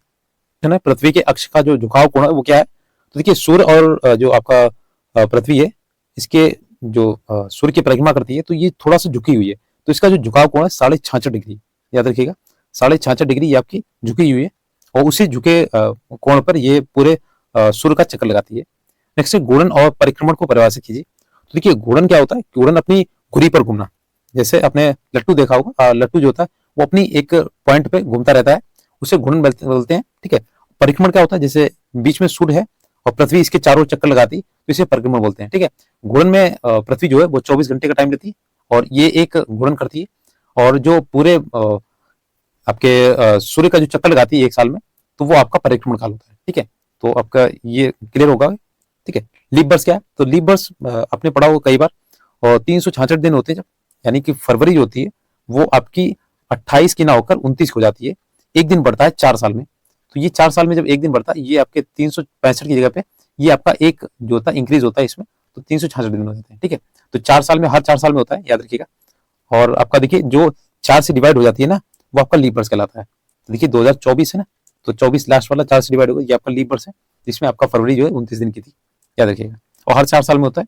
है ना, पृथ्वी के अक्ष का जो झुकाव कोण है वो क्या है, तो देखिए सूर्य और जो आपका पृथ्वी है, इसके जो सूर्य की परिक्रमा करती है तो ये थोड़ा सा झुकी हुई है, तो इसका जो झुकाव कोण है 66.5 डिग्री, याद रखिएगा 66.5 डिग्री ये आपकी झुकी हुई है, और उसी झुके कोण पर ये पूरे सूर्य का चक्कर लगाती है। नेक्स्ट है घूर्णन और परिक्रमण को परिभाषित कीजिए। तो देखिए घूर्णन क्या होता है, घूर्णन अपनी धुरी पर घूमना, जैसे आपने लट्टू देखा होगा, लट्टू जो होता है वो अपनी एक पॉइंट पे घूमता रहता है, उसे घूर्णन बोलते हैं। ठीक है, परिक्रमण क्या होता है, जैसे बीच में सूर्य है और पृथ्वी इसके चारों चक्कर लगाती तो इसे परिक्रमण बोलते हैं। ठीक है, घूर्णन में पृथ्वी जो है वो 24 घंटे का टाइम लेती है और ये एक घूर्णन करती है, और जो पूरे आपके सूर्य का जो चक्कर लगाती है एक साल में, तो वो आपका परिक्रमण काल होता है। ठीक है, तो आपका ये क्लियर होगा। ठीक है, लीप वर्ष क्या है, तो लीप वर्ष आपने पढ़ा होगा कई बार, और 366 दिन होते हैं जब, यानी कि फरवरी जो होती है वो आपकी 28 की ना होकर 29 हो जाती है, एक दिन बढ़ता है 4 साल में। तो ये 4 साल में जब एक दिन बढ़ता है, ये आपके 365 की जगह पे ये आपका एक जो होता है इंक्रीज होता है इसमें, तो 366 दिन हो जाते हैं। ठीक है, तो 4 साल में, हर 4 साल में होता है, याद रखिएगा। और आपका देखिए जो 4 से डिवाइड हो जाती है ना, वो आपका लीप वर्ष कहलाता है। तो देखिए 2024 है ना, तो 24 लास्ट वाला 4 से डिवाइड होगा, ये आपका लीप वर्ष है, जिसमें आपका फरवरी जो है 29 दिन की थी, याद रखिएगा, और हर 4 साल में होता है।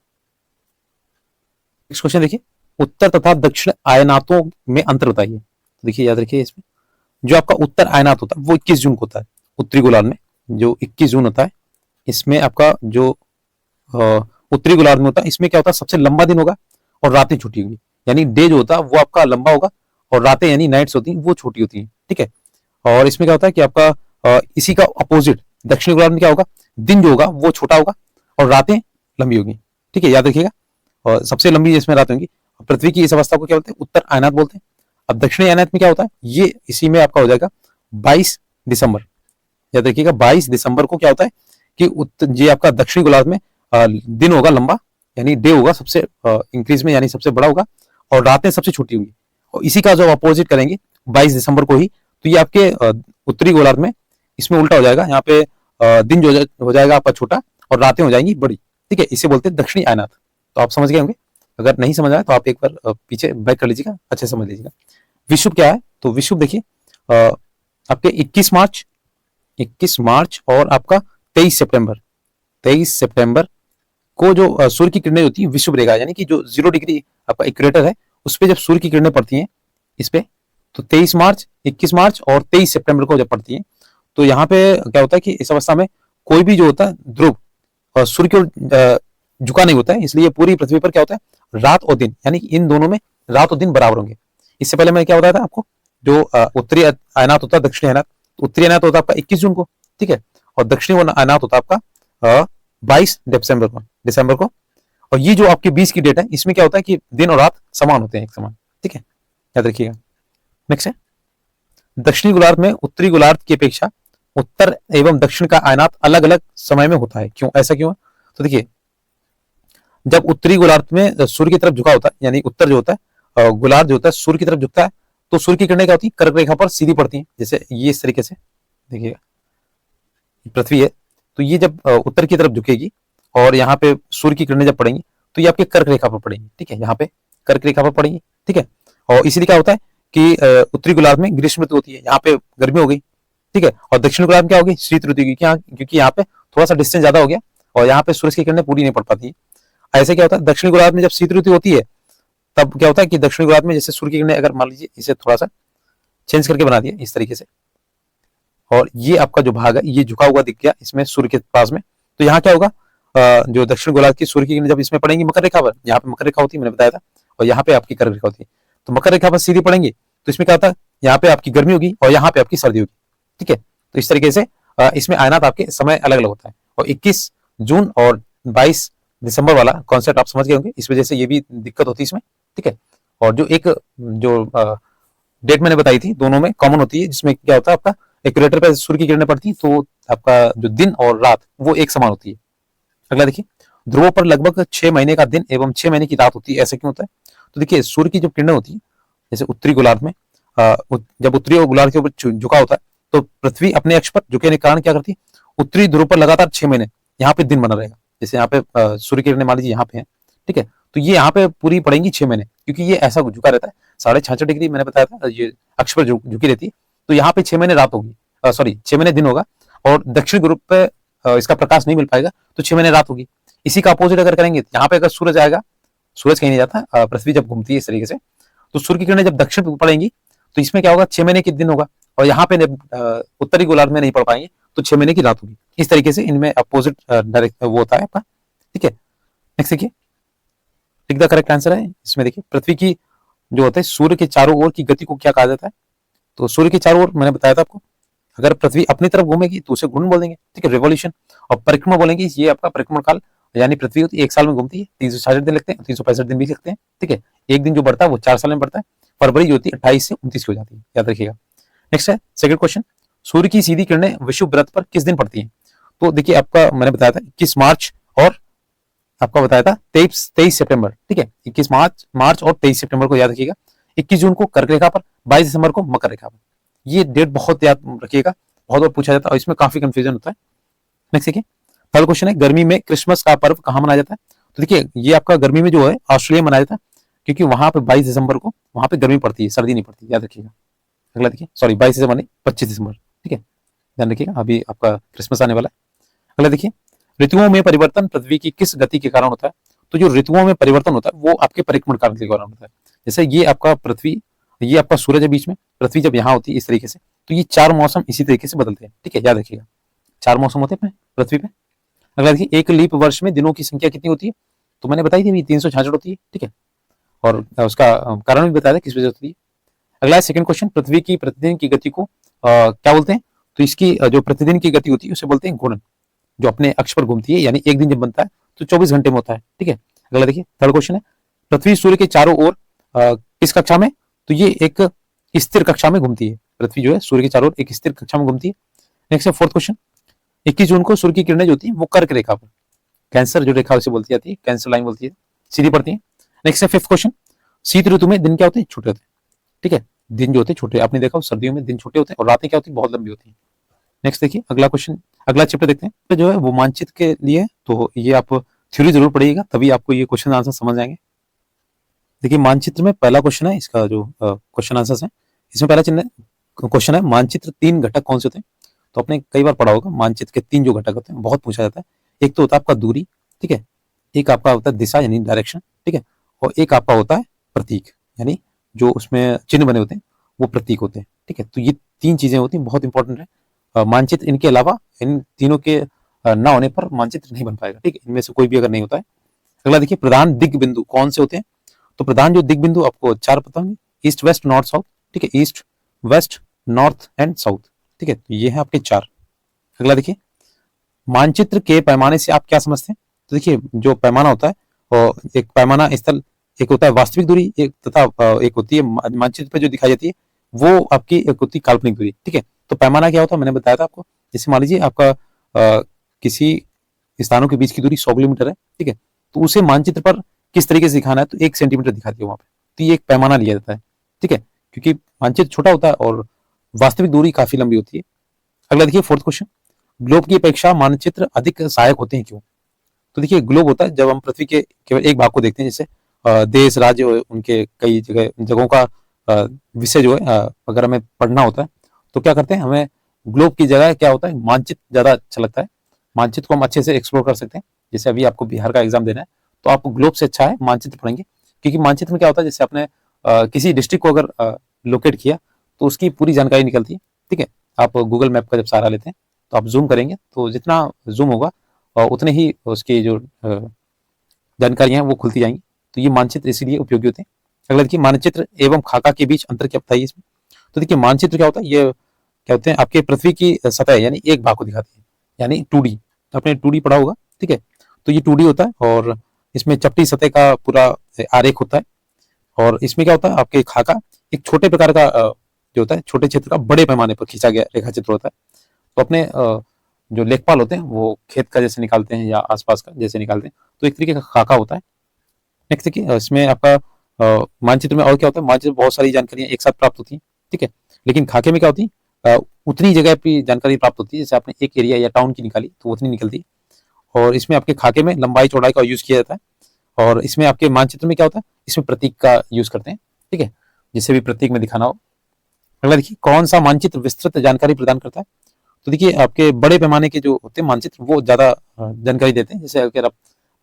नेक्स्ट क्वेश्चन देखिए, उत्तर तथा दक्षिण आयनातों में अंतर बताइए। तो देखिए याद रखिए, इसमें जो आपका उत्तर आयनात होता है वो 21 जून को होता है, उत्तरी गोलार्ध में जो 21 जून होता है, इसमें आपका जो उत्तरी गोलार्ध में होता है, इसमें क्या होता है, सबसे लंबा दिन होगा और रातें छोटी होंगी, यानी डे जो होता है वो आपका लंबा होगा और रातें यानी नाइट्स होती हैं वो छोटी होती हैं। ठीक है, और इसमें क्या होता है कि आपका इसी का अपोजिट दक्षिणी गोलार्ध में क्या होगा, दिन जो होगा वो छोटा होगा और रातें लंबी होगी। ठीक है, याद रखिएगा, और सबसे लंबी इसमें रात होंगी। पृथ्वी की इस अवस्था को क्या बोलते हैं, उत्तर आयनात बोलते हैं। अब दक्षिणी आयनात में क्या होता है, ये इसी में आपका हो जाएगा 22 दिसंबर, याद रखिएगा 22 दिसंबर को क्या होता है कि ये आपका दक्षिणी गोलार्ध में दिन होगा लंबा, यानी डे होगा सबसे इंक्रीज में, यानी सबसे बड़ा होगा, और रातें सबसे छोटी होंगी। और इसी का जो अपोजिट करेंगे 22 दिसंबर को ही, तो ये आपके उत्तरी गोलार्ध में इसमें उल्टा हो जाएगा, यहाँ पे दिन जो हो जाएगा आपका छोटा और रातें हो जाएंगी बड़ी। ठीक है, इसे बोलते हैं दक्षिणी आयनात। तो आप समझ गए होंगे, अगर नहीं समझ आया तो आप एक बार पीछे बैक कर लीजिएगा, अच्छे समझ लीजिएगा। विषुव क्या है, तो विषुव देखिए आपके 21 मार्च और आपका 23 सितंबर को जो सूर्य की किरणें होती है विषुव रेखा, यानी कि जो 0 डिग्री आपका इक्वेटर है उस पर जब सूर्य की किरणें पड़ती हैं इस पे, तो 23 मार्च, 21 मार्च और 23 सितंबर को जब पड़ती हैं, तो यहाँ पे क्या होता है कि इस अवस्था में कोई भी जो होता है ध्रुव और सूर्य की ओर झुका नहीं होता है, इसलिए पूरी पृथ्वी पर क्या होता है, रात और दिन, यानी कि इन दोनों में रात और दिन बराबर होंगे। इससे पहले मैं क्या बताया था आपको, जो उत्तरी आयनात होता है, दक्षिणी आयनात, उत्तरी आयनात होता है आपका 21 जून को, ठीक है, और दक्षिणी आयनात होता है आपका 22 दिसंबर को। और ये जो आपकी 20 की डेट है, इसमें क्या होता है कि दिन और रात समान होते हैं, एक समान। ठीक है, याद रखिएगा। नेक्स्ट है, दक्षिणी गोलार्ध में उत्तरी गोलार्ध की अपेक्षा उत्तर एवं दक्षिण का आयनात अलग अलग समय में होता है, क्यों, ऐसा क्यों है? तो देखिए, जब उत्तरी गोलार्ध में सूर्य की तरफ झुका होता है, यानी उत्तर जो होता है गोलार्ध जो होता है सूर्य की तरफ झुकता है, तो सूर्य की किरणें क्या होती है, कर्क रेखा पर सीधी पड़ती है, जैसे ये इस तरीके से देखिएगा, पृथ्वी है तो ये जब उत्तर की तरफ झुकेगी और यहाँ पे सूर्य की किरणें जब पड़ेंगी तो ये आपके कर्क रेखा पर पड़ेंगी। ठीक है, यहाँ पे कर्क रेखा पर पड़ेंगी। ठीक है, और इसीलिए क्या होता है कि उत्तरी गोलार्ध में ग्रीष्म ऋतु होती है, यहाँ पे गर्मी हो गई। ठीक है, और दक्षिण गोलार्ध में क्या होगी, शीत ऋतु की, क्योंकि यहाँ पे थोड़ा सा डिस्टेंस ज्यादा हो गया और यहाँ पे सूर्य की किरणें पूरी नहीं पड़ पाती। ऐसे क्या होता है, दक्षिण गोलार्ध में जब शीत ऋतु होती है तब क्या होता है कि दक्षिण गोलार्ध में जैसे सूर्य की किरणें, अगर मान लीजिए इसे थोड़ा सा चेंज करके बना दिया इस तरीके से, और ये आपका जो भाग है ये झुका हुआ दिख गया इसमें सूर्य के पास में, तो यहाँ क्या होगा, जो दक्षिण गोलार्ध की सूर्य की किरणें जब इसमें पड़ेंगी मकर रेखा पर, यहाँ पे मकर रेखा होती है, मैंने बताया था, और यहाँ पे आपकी कर्क रेखा होती है, तो मकर रेखा पर सीधी पड़ेंगी तो इसमें क्या होता है, यहाँ पे आपकी गर्मी होगी और यहाँ पे आपकी सर्दी होगी। ठीक है, तो इस तरीके से इसमें आयनात आपके समय अलग अलग होता है, और 21 जून और 22 दिसंबर वाला कॉन्सेप्ट आप समझ गए होंगे, इस वजह से ये भी दिक्कत होती है इसमें। ठीक है, और जो एक जो डेट मैंने बताई थी दोनों में कॉमन होती है, जिसमें क्या होता है आपका इक्वेटर पे सूर्य की किरणें पड़ती है तो आपका जो दिन और रात वो एक समान होती है। अगला देखिए, ध्रुवों पर लगभग 6 महीने का दिन एवं 6 महीने की रात होती है। ऐसा क्यों होता है? तो देखिए सूर्य की जो किरणें होती है, जैसे उत्तरी गोलार्ध में जब उत्तरी गोलार्ध के ऊपर झुका होता है, तो पृथ्वी अपने अक्ष पर झुकने के कारण क्या करती है, उत्तरी ध्रुव पर लगातार 6 महीने यहाँ पे दिन बना रहेगा। जैसे यहाँ पे सूर्य किरणें मान लीजिए यहाँ पे है, ठीक है, तो ये यहाँ पे पूरी पड़ेंगी 6 महीने, क्योंकि ये ऐसा झुका रहता है 66.5 डिग्री, मैंने बताया था ये अक्ष पर झुकी रहती है। तो यहाँ पे 6 महीने रात होगी, सॉरी 6 महीने दिन होगा, और दक्षिण ध्रुव पे इसका प्रकाश नहीं मिल पाएगा, तो 6 महीने रात होगी। इसी का अपोजिट अगर करेंगे, यहाँ पे अगर सूरज आएगा, सूरज कहीं नहीं जाता, पृथ्वी जब घूमती है इस तरीके से, तो सूर्य की किरणें जब दक्षिण पे पड़ेंगी, तो इसमें क्या होगा, 6 महीने के दिन होगा, और यहाँ पे उत्तरी गोलार्ध में नहीं पड़ पाएंगे, तो 6 महीने की रात होगी। इस तरीके से इनमें अपोजिट डायरेक्ट वो होता है आपका, ठीक है। नेक्स्ट देखिए, टिक द करेक्ट आंसर है इसमें। देखिए पृथ्वी की जो होता है सूर्य के चारों ओर की गति को क्या कहा जाता है? तो सूर्य के चारों ओर मैंने बताया था आपको, अगर पृथ्वी अपनी तरफ घूमेगी तो उसे घूर्णन बोल देंगे, ठीक है, रिवॉल्यूशन। और परिक्रमा बोलेंगे, ये आपका परिक्रमण काल, यानी पृथ्वी एक साल में घूमती है, 366 दिन लगते हैं, 365 दिन भी लगते हैं, ठीक है। एक दिन जो बढ़ता है वो 4 साल में बढ़ता है। फरवरी जो होती है 28 से 29 की हो जाती है, याद रखिएगा। नेक्स्ट है सेकंड क्वेश्चन, सूर्य की सीधी किरणें विषुव वृत्त पर किस दिन पड़ती हैं? तो देखिए आपका मैंने बताया था 21 मार्च और आपका बताया था 23 सितंबर, ठीक है, 21 मार्च और 23 सितंबर को याद रखिएगा। 21 जून को कर्क रेखा पर, 22 दिसंबर को मकर रेखा पर। ये डेट बहुत याद रखिएगा, बहुत बार पूछा जाता है और इसमें काफी कंफ्यूजन होता है। नेक्स्ट देखिए, थर्ड क्वेश्चन है, गर्मी में क्रिसमस का पर्व कहाँ मनाया जाता है? तो देखिए ये आपका गर्मी में जो है ऑस्ट्रेलिया मनाया जाता है, क्योंकि वहां पे 22 दिसंबर को वहां पे गर्मी पड़ती है, सर्दी नहीं पड़ती, याद रखिएगा। अगला देखिए, सॉरी 22 दिसंबर नहीं, 25 दिसंबर, ठीक है, ध्यान रखिएगा, अभी आपका क्रिसमस आने वाला है। अगला देखिए, ऋतुओं में परिवर्तन पृथ्वी की किस गति के कारण होता है? तो जो ऋतुओं में परिवर्तन होता है वो आपके परिक्रमण काल के कारण होता है। जैसे ये आपका पृथ्वी, ये आपका सूरज है बीच में, पृथ्वी जब यहाँ होती है इस तरीके से, तो ये 4 मौसम इसी तरीके से बदलते हैं, ठीक है, याद रखिएगा, 4 मौसम होते हैं पृथ्वी पे। अगला देखिए, एक लीप वर्ष में दिनों की संख्या कितनी होती है? तो मैंने बताई थी 366 होती है, ठीक है, और उसका कारण भी बताया था किस वजह होती है। अगला है सेकंड क्वेश्चन, पृथ्वी की प्रतिदिन की गति को क्या बोलते हैं? तो इसकी जो प्रतिदिन की गति होती है उसे बोलते हैं घूर्णन, जो अपने अक्ष पर घूमती है, यानी एक दिन जब बनता है तो 24 घंटे में होता है, ठीक है। अगला देखिए, थर्ड क्वेश्चन है, पृथ्वी सूर्य के चारों ओर किस कक्षा में? तो ये एक स्थिर कक्षा में घूमती है, पृथ्वी जो है सूर्य के चारों ओर एक स्थिर कक्षा में घूमती है। नेक्स्ट है फोर्थ क्वेश्चन, 21 जून को सूर्य की किरणें जो होती है वो कर्क रेखा पर, कैंसर जो रेखा उसे बोलती जाती है, कैंसर लाइन बोलती है, सीधी पड़ती है। नेक्स्ट है फिफ्थ क्वेश्चन, शीत ऋतु में दिन क्या होते हैं? छोटे होते हैं, ठीक है, दिन जो होते हैं छोटे, आपने देखा सर्दियों में दिन छोटे होते हैं और रातें क्या होती है? बहुत लंबी होती है। नेक्स्ट देखिए, अगला क्वेश्चन, अगला चैप्टर देखते हैं, तो जो है वो मानचित्र के लिए, तो ये आप थ्योरी जरूर पढ़िएगा, तभी आपको ये क्वेश्चन आंसर समझ आएंगे। देखिए मानचित्र में पहला क्वेश्चन है, इसका जो क्वेश्चन आंसर है, इसमें पहला चिन्ह क्वेश्चन है, मानचित्र 3 घटक कौन से होते हैं? तो आपने कई बार पढ़ा होगा, मानचित्र के 3 जो घटक होते हैं, बहुत पूछा जाता है। एक तो होता है आपका दूरी, ठीक है, एक आपका होता है दिशा यानी डायरेक्शन, ठीक है, और एक आपका होता है प्रतीक, यानी जो उसमें चिन्ह बने होते हैं वो प्रतीक होते हैं, ठीक है। तो ये 3 चीजें होती हैं, बहुत इंपॉर्टेंट है। मानचित्र इनके अलावा, इन तीनों के ना होने पर मानचित्र नहीं बन पाएगा, ठीक है, इनमें से कोई भी अगर नहीं होता है। अगला देखिए, प्रधान दिग्ग बिंदु कौन से होते हैं? तो प्रधान जो दिग्ग बिंदु आपको 4 पता होंगे, ईस्ट वेस्ट नॉर्थ साउथ, ठीक है, east west north and south, ठीक है, तो ये है आपके 4। अगला देखिए, मानचित्र के पैमाने से आप क्या समझते हैं? तो देखिए जो पैमाना होता है, और एक पैमाना स्थल, एक होता है वास्तविक दूरी, एक तथा एक होती है मानचित्र पे जो दिखाई जाती है वो आपकी एक होती है काल्पनिक दूरी, ठीक है। तो पैमाना क्या होता है, मैंने बताया था आपको, जैसे मान लीजिए आपका किसी स्थानों के बीच की दूरी 100 किलोमीटर है, ठीक है, तो उसे मानचित्र पर किस तरीके से दिखाना है, तो 1 सेंटीमीटर दिखाती है वहां पे, तो ये एक पैमाना लिया जाता है, ठीक है, क्योंकि मानचित्र छोटा होता है और वास्तविक दूरी काफी लंबी होती है। अगला देखिए फोर्थ क्वेश्चन, ग्लोब की अपेक्षा मानचित्र अधिक सहायक होते हैं क्यों? तो देखिए ग्लोब होता है जब हम पृथ्वी के केवल एक भाग को देखते हैं, जैसे देश राज्य उनके कई जगहों का विषय जो है अगर हमें पढ़ना होता है तो क्या करते हैं, हमें ग्लोब की जगह क्या होता है, मानचित्र ज्यादा अच्छा लगता है, मानचित्र को हम अच्छे से एक्सप्लोर कर सकते हैं। जैसे अभी आपको बिहार का एग्जाम देना है तो आप ग्लोब से अच्छा है मानचित्र पढ़ेंगे, क्योंकि मानचित्र में क्या होता है, जैसे आपने किसी डिस्ट्रिक्ट को अगर लोकेट किया तो उसकी पूरी जानकारी निकलती है, ठीक है। आप गूगल मैप का जब सहारा लेते हैं तो आप जूम करेंगे तो जितना जूम होगा उतने ही उसकी जो जानकारियां हैं वो खुलती जाएंगी, तो ये मानचित्र इसीलिए उपयोगी होते हैं। अगला देखिए, मानचित्र एवं खाका के बीच अंतर क्या बताइए इसमें? तो देखिए मानचित्र क्या होता है, ये क्या होते हैं आपके पृथ्वी की सतह यानी एक भाग को दिखाती है, यानी 2D, आपने 2D पढ़ा होगा, ठीक है, तो ये 2D होता है और इसमें चपटी सतह का पूरा आरेख होता है। और इसमें क्या होता है, आपके खाका एक छोटे प्रकार का जो होता है, छोटे क्षेत्र का बड़े पैमाने पर खींचा गया रेखा चित्र होता है। तो अपने जो लेखपाल होते हैं वो खेत का जैसे निकालते हैं या आसपास का जैसे निकालते हैं, तो एक तरीके का खाका होता है। नेक्स्ट देखिए, इसमें आपका मानचित्र में और क्या होता है, मानचित्र में बहुत सारी जानकारियां एक साथ प्राप्त होती हैं, ठीक है। लेकिन खाके में क्या होती है, उतनी जगह पे जानकारी प्राप्त होती है, जैसे आपने एक एरिया या टाउन की निकाली तो उतनी निकलती है। और इसमें आपके खाके में लंबाई चौड़ाई का यूज किया जाता है, और इसमें आपके मानचित्र में क्या होता है, इसमें प्रतीक का यूज करते हैं, ठीक है, जिसे भी प्रतीक में दिखाना हो। अगला देखिए, कौन सा मानचित्र विस्तृत जानकारी प्रदान करता है। तो देखिए, आपके बड़े पैमाने के जो होते हैं मानचित्र वो ज्यादा जानकारी देते हैं। जैसे अगर आप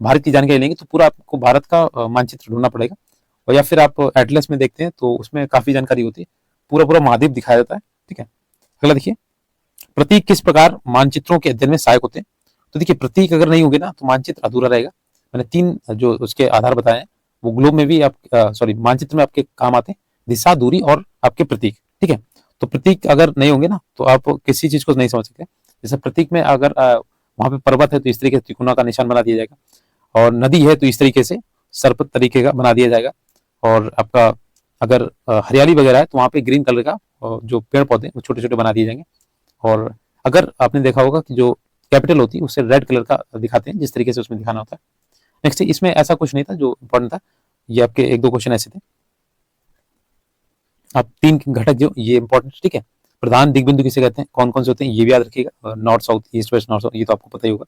भारत की जानकारी लेंगे तो पूरा आपको भारत का मानचित्र ढूंढना पड़ेगा, और या फिर आप एटलस में देखते हैं तो उसमें काफी जानकारी होती है, पूरा पूरा महाद्वीप दिखाया जाता है, ठीक है। अगला देखिए, प्रतीक किस प्रकार मानचित्रों के अध्ययन में सहायक होते हैं। तो देखिए, प्रतीक अगर नहीं होंगे ना तो मानचित्र अधूरा रहेगा। मैंने 3 जो उसके आधार बताए हैं, वो ग्लोब में भी आप सॉरी मानचित्र में आपके काम आते हैं, दिशा, दूरी और आपके प्रतीक, ठीक है। तो प्रतीक अगर नहीं होंगे ना तो आप किसी चीज को नहीं समझ सकते। जैसे प्रतीक में अगर वहां पे पर्वत है तो इस तरीके से त्रिकोणा का निशान बना दिया जाएगा, और नदी है तो इस तरीके से सर्प तरीके का बना दिया जाएगा, और आपका अगर हरियाली वगैरह है तो वहां पे ग्रीन कलर का जो पेड़ पौधे वो छोटे छोटे बना दिए जाएंगे। और अगर आपने देखा होगा कि जो कैपिटल होती है उसे रेड कलर का दिखाते हैं, जिस तरीके से उसमें दिखाना होता है। नेक्स्ट, इसमें ऐसा कुछ नहीं था जो इंपॉर्टेंट था, ये आपके 1-2 क्वेश्चन ऐसे थे। आप 3 घटक जो ये इंपॉर्टेंट, ठीक है। प्रधान दिग्बिंदु किसे कहते हैं, कौन कौन से होते हैं, ये भी याद रखिएगा, north south east west north south, ये तो आपको पता ही होगा।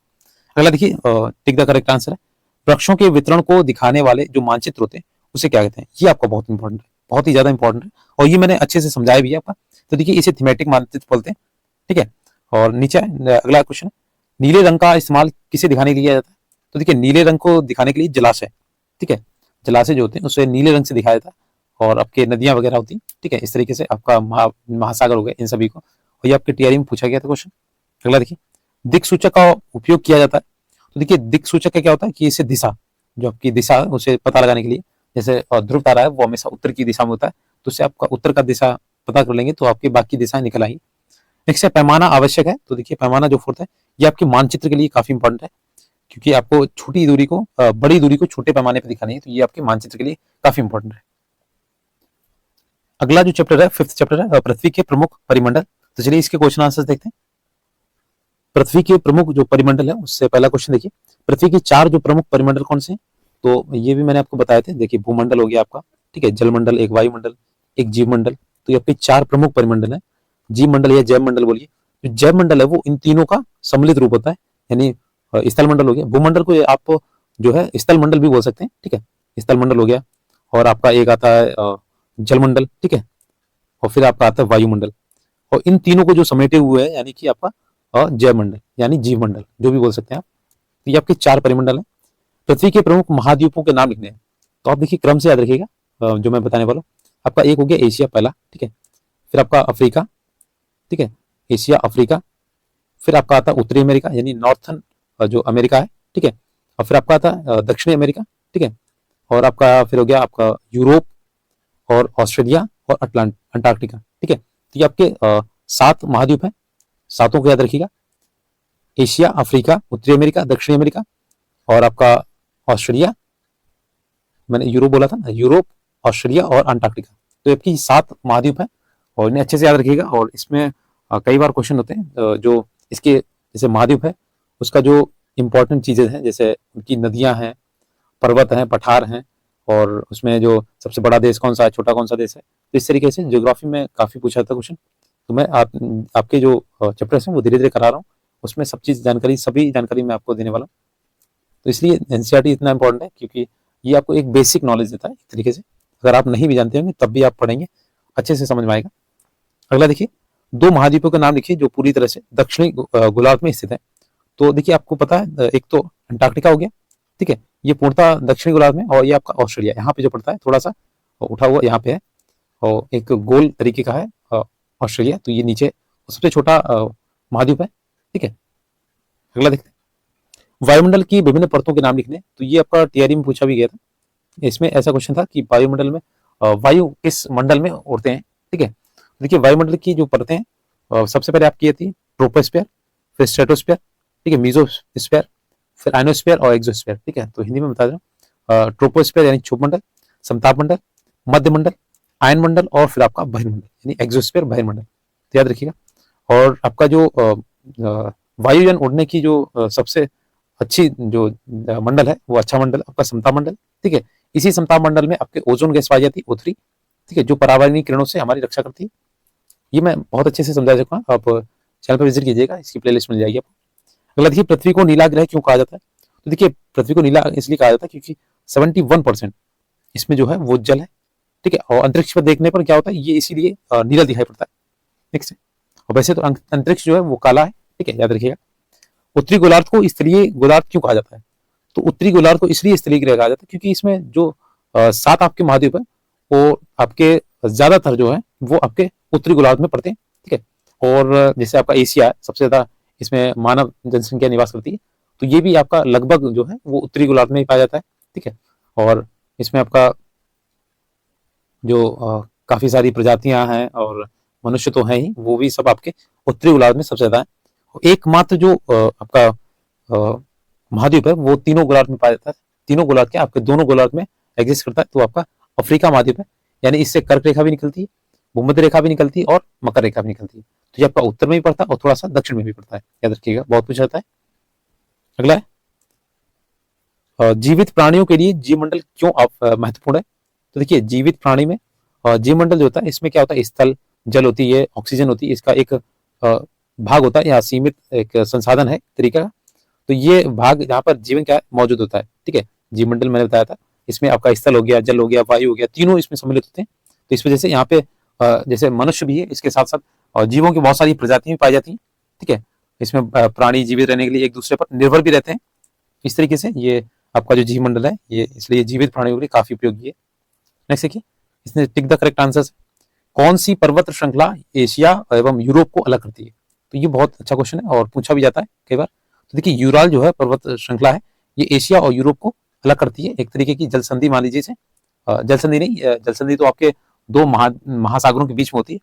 अगला देखिए, टिक द करेक्ट आंसर है, वृक्षों के वितरण को दिखाने वाले जो मानचित्र होते हैं उसे क्या कहते हैं। ये आपका बहुत इंपॉर्टेंट है, बहुत ही ज्यादा इंपॉर्टेंट है, और ये मैंने अच्छे से समझाया भी है आपका। तो देखिए, इसे थीमेटिक मानचित्र बोलते हैं, ठीक है। और नीचे अगला क्वेश्चन, नीले रंग का इस्तेमाल किसे दिखाने के लिए किया जाता है। तो देखिए, नीले रंग को दिखाने के लिए जलाशय, ठीक है, जलाशय जो होते हैं उसे नीले रंग से दिखाया जाता है, और आपके नदियां वगैरह होती हैं, ठीक है, इस तरीके से आपका महासागर हो गया, इन सभी को। और ये आपके टीआरई में पूछा गया था क्वेश्चन। अगला देखिए, दिक सूचक का उपयोग किया जाता है। तो देखिए, दिक सूचक का क्या होता है कि इसे दिशा, जो आपकी दिशा है उसे पता लगाने के लिए, जैसे ध्रुव तारा है वो हमेशा उत्तर की दिशा में होता है, तो उससे आपका उत्तर का दिशा पता कर लेंगे तो आपकी बाकी दिशाएं निकल आएंगी। नेक्स्ट है, पैमाना आवश्यक है। तो देखिए, पैमाना जो फोर्थ है ये आपके मानचित्र के लिए काफी इंपॉर्टेंट है, क्योंकि आपको छोटी दूरी को बड़ी दूरी को छोटे पैमाने पर दिखानी है, तो ये आपके मानचित्र के लिए काफी इंपॉर्टेंट है। अगला जो चैप्टर है, 5th चैप्टर है, पृथ्वी के प्रमुख परिमंडल। तो चलिए इसके क्वेश्चन आंसर देखते हैं। पृथ्वी के प्रमुख जो परिमंडल है उससे पहला क्वेश्चन देखिए, पृथ्वी के 4 जो प्रमुख परिमंडल कौन से हैं। तो ये भी मैंने आपको बताए थे। देखिए, भूमंडल हो गया आपका, ठीक है, जलमंडल, एक वायुमंडल, एक जीवमंडल। तो ये आपके 4 प्रमुख परिमंडल है। जीव मंडल या जैव मंडल बोलिए। जो जैव मंडल है वो इन तीनों का सम्मिलित रूप होता है, यानी स्थल मंडल हो गया, भूमंडल को आप जो है स्थल मंडल भी बोल सकते हैं, ठीक है, स्थल मंडल हो गया। और आपका एक आता है जलमंडल, ठीक है, और फिर आपका आता है वायुमंडल, और इन तीनों को जो समेटे हुए है यानी कि आपका जैव मंडल यानी जीव मंडल जो भी बोल सकते हैं आप। तो ये आपके 4 परिमंडल हैं। पृथ्वी के प्रमुख महाद्वीपों के नाम लिखने हैं, तो आप देखिए क्रम से याद रखिएगा जो मैं बताने वाला हूँ। आपका एक हो गया एशिया पहला, ठीक है, फिर आपका अफ्रीका, ठीक है, एशिया अफ्रीका, फिर आपका आता है उत्तरी अमेरिका यानी नॉर्थन जो अमेरिका है, ठीक है, और फिर आपका आता है दक्षिणी अमेरिका, ठीक है, और आपका फिर हो गया आपका यूरोप और ऑस्ट्रेलिया और अंटार्कटिका, ठीक है। तो ये आपके 7 महाद्वीप है, 7 को याद रखिएगा, एशिया, अफ्रीका, उत्तरी अमेरिका, दक्षिणी अमेरिका और आपका ऑस्ट्रेलिया, मैंने यूरोप बोला था ना, यूरोप, ऑस्ट्रेलिया और अंटार्कटिका। तो आपकी 7 महाद्वीप है, और इन्हें अच्छे से याद रखिएगा। और इसमें कई बार क्वेश्चन होते हैं जो इसके जैसे महाद्वीप है उसका जो इंपॉर्टेंट चीजें हैं, जैसे उनकी नदियां हैं, पर्वत हैं, पठार हैं, और उसमें जो सबसे बड़ा देश कौन सा है, छोटा कौन सा देश है। तो इस तरीके से ज्योग्राफी में काफी पूछा था क्वेश्चन। तो मैं आपके जो चैप्टर्स हैं वो धीरे धीरे करा रहा हूँ, उसमें सब चीज जानकारी, सभी जानकारी मैं आपको देने वाला हूँ। तो इसलिए एनसीईआरटी इतना इंपॉर्टेंट है क्योंकि ये आपको एक बेसिक नॉलेज देता है एक तरीके से। अगर आप नहीं भी जानते होंगे तब भी आप पढ़ेंगे, अच्छे से समझ में आएगा। अगला देखिए, 2 महाद्वीपों के नाम लिखिए जो पूरी तरह से दक्षिणी गोलार्ध में स्थित है। तो देखिए, आपको पता है एक तो अंटार्कटिका हो गया, ठीक है, ये पूर्णतः दक्षिणी गोलार्ध में, और ये आपका ऑस्ट्रेलिया यहाँ पे जो पड़ता है थोड़ा सा उठा हुआ यहाँ पे है, और एक गोल तरीके का है ऑस्ट्रेलिया, तो ये नीचे सबसे छोटा महाद्वीप है, ठीक है। अगला देखते हैं, वायुमंडल की विभिन्न परतों के नाम लिखने। तो ये आपका टीआरई में पूछा भी गया था। इसमें ऐसा क्वेश्चन था कि वायुमंडल में वायु किस मंडल में उड़ते हैं, ठीक है। देखिए, वायुमंडल की जो परतें हैं सबसे पहले आपकी आती है ट्रोपोस्फीयर, फिर स्ट्रेटोस्फीयर, ठीक है, मीजोस्फीयर, फिर आयनोस्फीयर और एक्सोस्फीयर, ठीक है। तो हिंदी में बता रहा हूँ, ट्रोपोस्फीयर यानी क्षोभ मंडल, समताप मंडल, मध्य मंडल, आयन मंडल और फिर आपका बहिर्मंडल यानी एक्सोस्फीयर, बहिर्मंडल। तो याद रखिएगा। और आपका जो वायुयान उड़ने की जो सबसे अच्छी जो मंडल है वो अच्छा मंडल आपका समता मंडल, ठीक है। इसी समता मंडल में आपके ओजोन गैस पाई जाती है, O3, ठीक है, जो परावैंगनी किरणों से हमारी रक्षा करती है। ये मैं बहुत अच्छे से समझा चुका हूँ, आप चैनल पर विजिट कीजिएगा, इसकी प्लेलिस्ट मिल जाएगी आपको। अगला देखिए, पृथ्वी को नीला ग्रह क्यों कहा जाता है? तो देखिए, पृथ्वी को नीला इसलिए कहा जाता है क्योंकि 71% इसमें जो है वो जल है, ठीक है। और अंतरिक्ष पर देखने पर क्या होता है, ये इसीलिए नीला दिखाई पड़ता है, ठीक है। और वैसे तो अंतरिक्ष जो है वो काला है, ठीक है, याद रखिएगा। उत्तरी गोलार्ध को स्तरीय गोलार्ध क्यों कहा जाता है? तो उत्तरी गोलार्ध को इसलिए स्तरीय ग्रह कहा जाता है क्योंकि इसमें जो 7 आपके महाद्वीप है वो आपके ज्यादातर जो है वो आपके उत्तरी गोलार्ध में पड़ते हैं, ठीक है। और जैसे आपका एशिया है, सबसे ज्यादा इसमें मानव जनसंख्या निवास करती है, तो ये भी आपका लगभग जो है वो उत्तरी गोलार्ध में ही पाया जाता है, ठीक है। और इसमें आपका जो काफी सारी प्रजातियां हैं और मनुष्य तो हैं ही, वो भी सब आपके उत्तरी गोलार्ध में सबसे ज्यादा है। एकमात्र जो आपका महाद्वीप है वो तीनों गोलार्ध में पाया जाता है। तीनों गोलार्ध के आपके दोनों गोलार्ध में एग्जिस्ट करता है, तो आपका अफ्रीका महाद्वीप है, यानी इससे कर्क रेखा भी निकलती है, भूमध्य रेखा भी निकलती है और मकर रेखा भी निकलती है। तो ये आपका उत्तर में भी पड़ता है और थोड़ा सा दक्षिण में भी पड़ता है, याद रखिएगा, बहुत कुछ रहता है। अगला है जीवित प्राणियों के लिए जीवमंडल क्यों महत्वपूर्ण है? तो देखिए, जीवित प्राणी में जीवमंडल जो होता है इसमें क्या होता है, स्थल, जल होती है, ऑक्सीजन होती है, इसका एक भाग होता है या सीमित एक संसाधन है तरीका का। तो ये भाग यहाँ पर जीवन क्या मौजूद होता है, ठीक है। जीवमंडल मैंने बताया था, इसमें आपका स्थल हो गया, जल हो गया, वायु हो गया, तीनों इसमें सम्मिलित होते हैं। तो इस वजह से यहाँ पे जैसे मनुष्य भी है, इसके साथ साथ जीवों की बहुत सारी प्रजातियां भी पाई जाती हैं, ठीक है। इसमें प्राणी जीवित रहने के लिए एक दूसरे पर निर्भर भी रहते हैं। इस तरीके से ये आपका जो जीवमंडल है ये इसलिए जीवित प्राणियों के लिए काफी उपयोगी है। नेक्स्ट देखिए, इसने टिक द करेक्ट आंसर। कौन सी पर्वत श्रृंखला एशिया एवं यूरोप को अलग करती है? तो ये बहुत अच्छा क्वेश्चन है और पूछा भी जाता है कई बार। तो देखिए, यूराल जो है पर्वत श्रृंखला है, ये एशिया और यूरोप को अलग करती है। एक तरीके की जल संधि मान लीजिए इसे, जल संधि नहीं, जल संधि तो आपके दो महासागरों के बीच में होती है,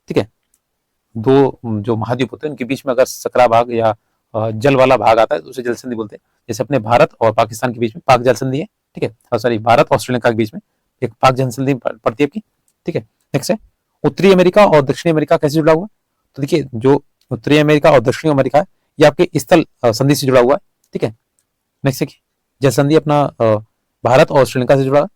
ठीक है। दो जो महाद्वीप होते हैं उनके बीच में अगर सकरा भाग या जल वाला भाग आता है तो उसे जल संधि बोलते हैं। जैसे अपने भारत और पाकिस्तान के बीच में पाक जल संधि है, ठीक है, सॉरी, भारत और श्रीलंका के बीच में एक पाक जल संधि पड़ती है आपकी, ठीक है। नेक्स्ट है, उत्तरी अमेरिका और दक्षिणी अमेरिका कैसे जुड़ा हुआ है? तो देखिए, जो उत्तरी अमेरिका और दक्षिणी अमेरिका है ये आपके स्थल संधि से जुड़ा हुआ है, ठीक है। नेक्स्ट देखिए, जल संधि अपना भारत और श्रीलंका से जुड़ा है।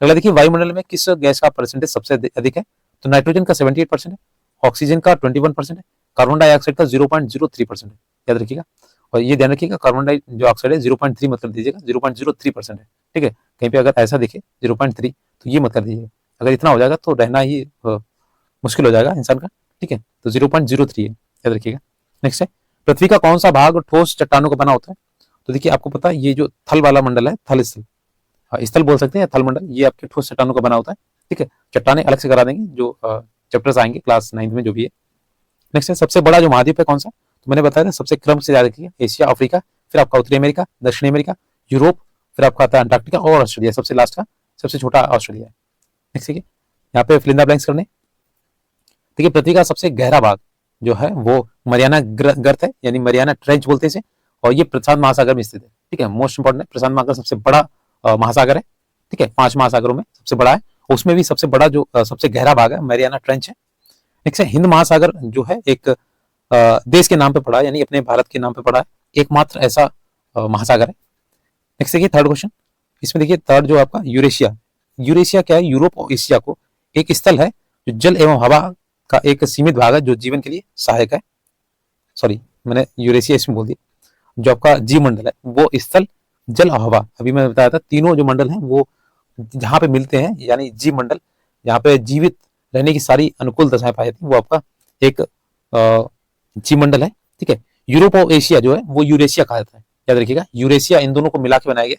अगला देखिए, वायुमंडल में किस गैस का परसेंटेज सबसे अधिक है? तो नाइट्रोजन का 78% है, ऑक्सीजन का 21% है, कार्बन डाइऑक्साइड का 0.03% है, याद रखिएगा। और ये ध्यान रखिएगा, कार्बन डाई जो ऑक्साइड है 0.3 मत कर दीजिएगा, 0.03% है, ठीक है। कहीं पे अगर ऐसा दिखे 0.3 तो ये मत कर दीजिएगा, अगर इतना हो जाएगा तो रहना ही मुश्किल हो जाएगा इंसान का, ठीक है। तो 0.03 है, याद रखिएगा। नेक्स्ट है, पृथ्वी का कौन सा भाग ठोस चट्टानों का बना होता है? तो देखिए, आपको पता है ये जो थल वाला मंडल है, थल स्थल, स्थल बोल सकते हैं, थल मंडल, ये आपके ठोस चट्टानों का बना होता है, ठीक है। चट्टाने अलग से करा देंगे, जो चैप्टर्स आएंगे क्लास 9 में जो भी है। नेक्स्ट है, सबसे बड़ा जो महाद्वीप है कौन सा? तो मैंने बताया था सबसे क्रम से याद रखिए, एशिया, अफ्रीका, फिर आपका उत्तरी अमेरिका, दक्षिणी अमेरिका, यूरोप, फिर आपका आता है अंटार्कटिका और ऑस्ट्रेलिया, सबसे लास्ट का सबसे छोटा ऑस्ट्रेलिया है। नेक्स्ट देखिए, यहाँ पे फिल इन द ब्लैंक्स करने। देखिए, पृथ्वी का सबसे गहरा भाग जो है वो मरियाना गर्त है, यानी मरियाना ट्रेंच बोलते हैं इसे, और ये प्रशांत महासागर में स्थित है, ठीक है। मोस्ट इंपोर्टेंट है, प्रशांत महासागर सबसे बड़ा महासागर है, ठीक है, 5 महासागरों में सबसे बड़ा है। उसमें भी सबसे बड़ा जो सबसे गहरा भाग है मरियाना ट्रेंच है। नेक्स्ट है, हिंद महासागर जो है एक देश के नाम पे पड़ा है, यानी अपने भारत के नाम पे पड़ा है, एकमात्र ऐसा महासागर है। नेक्स्ट देखिए, थर्ड क्वेश्चन, इसमें देखिए थर्ड जो आपका यूरेशिया, यूरेशिया क्या है? यूरोप और एशिया को एक स्थल है जो जल एवं हवा का एक सीमित भाग है जो जीवन के लिए सहायक है। सॉरी, मैंने यूरेशिया इसमें बोल दिया। जो आपका जीव मंडल है वो स्थल, जल और हवा, अभी मैं बताया था तीनों जो मंडल हैं वो जहां पे मिलते हैं, यानी जीव मंडल, जहाँ पे जीवित रहने की सारी अनुकूल दशाएं पाई जाती है, वो आपका एक जीव मंडल है, ठीक है। यूरोप और एशिया जो है वो यूरेशिया कहा जाता है, याद रखिएगा, यूरेशिया इन दोनों को मिला के बनाया गया,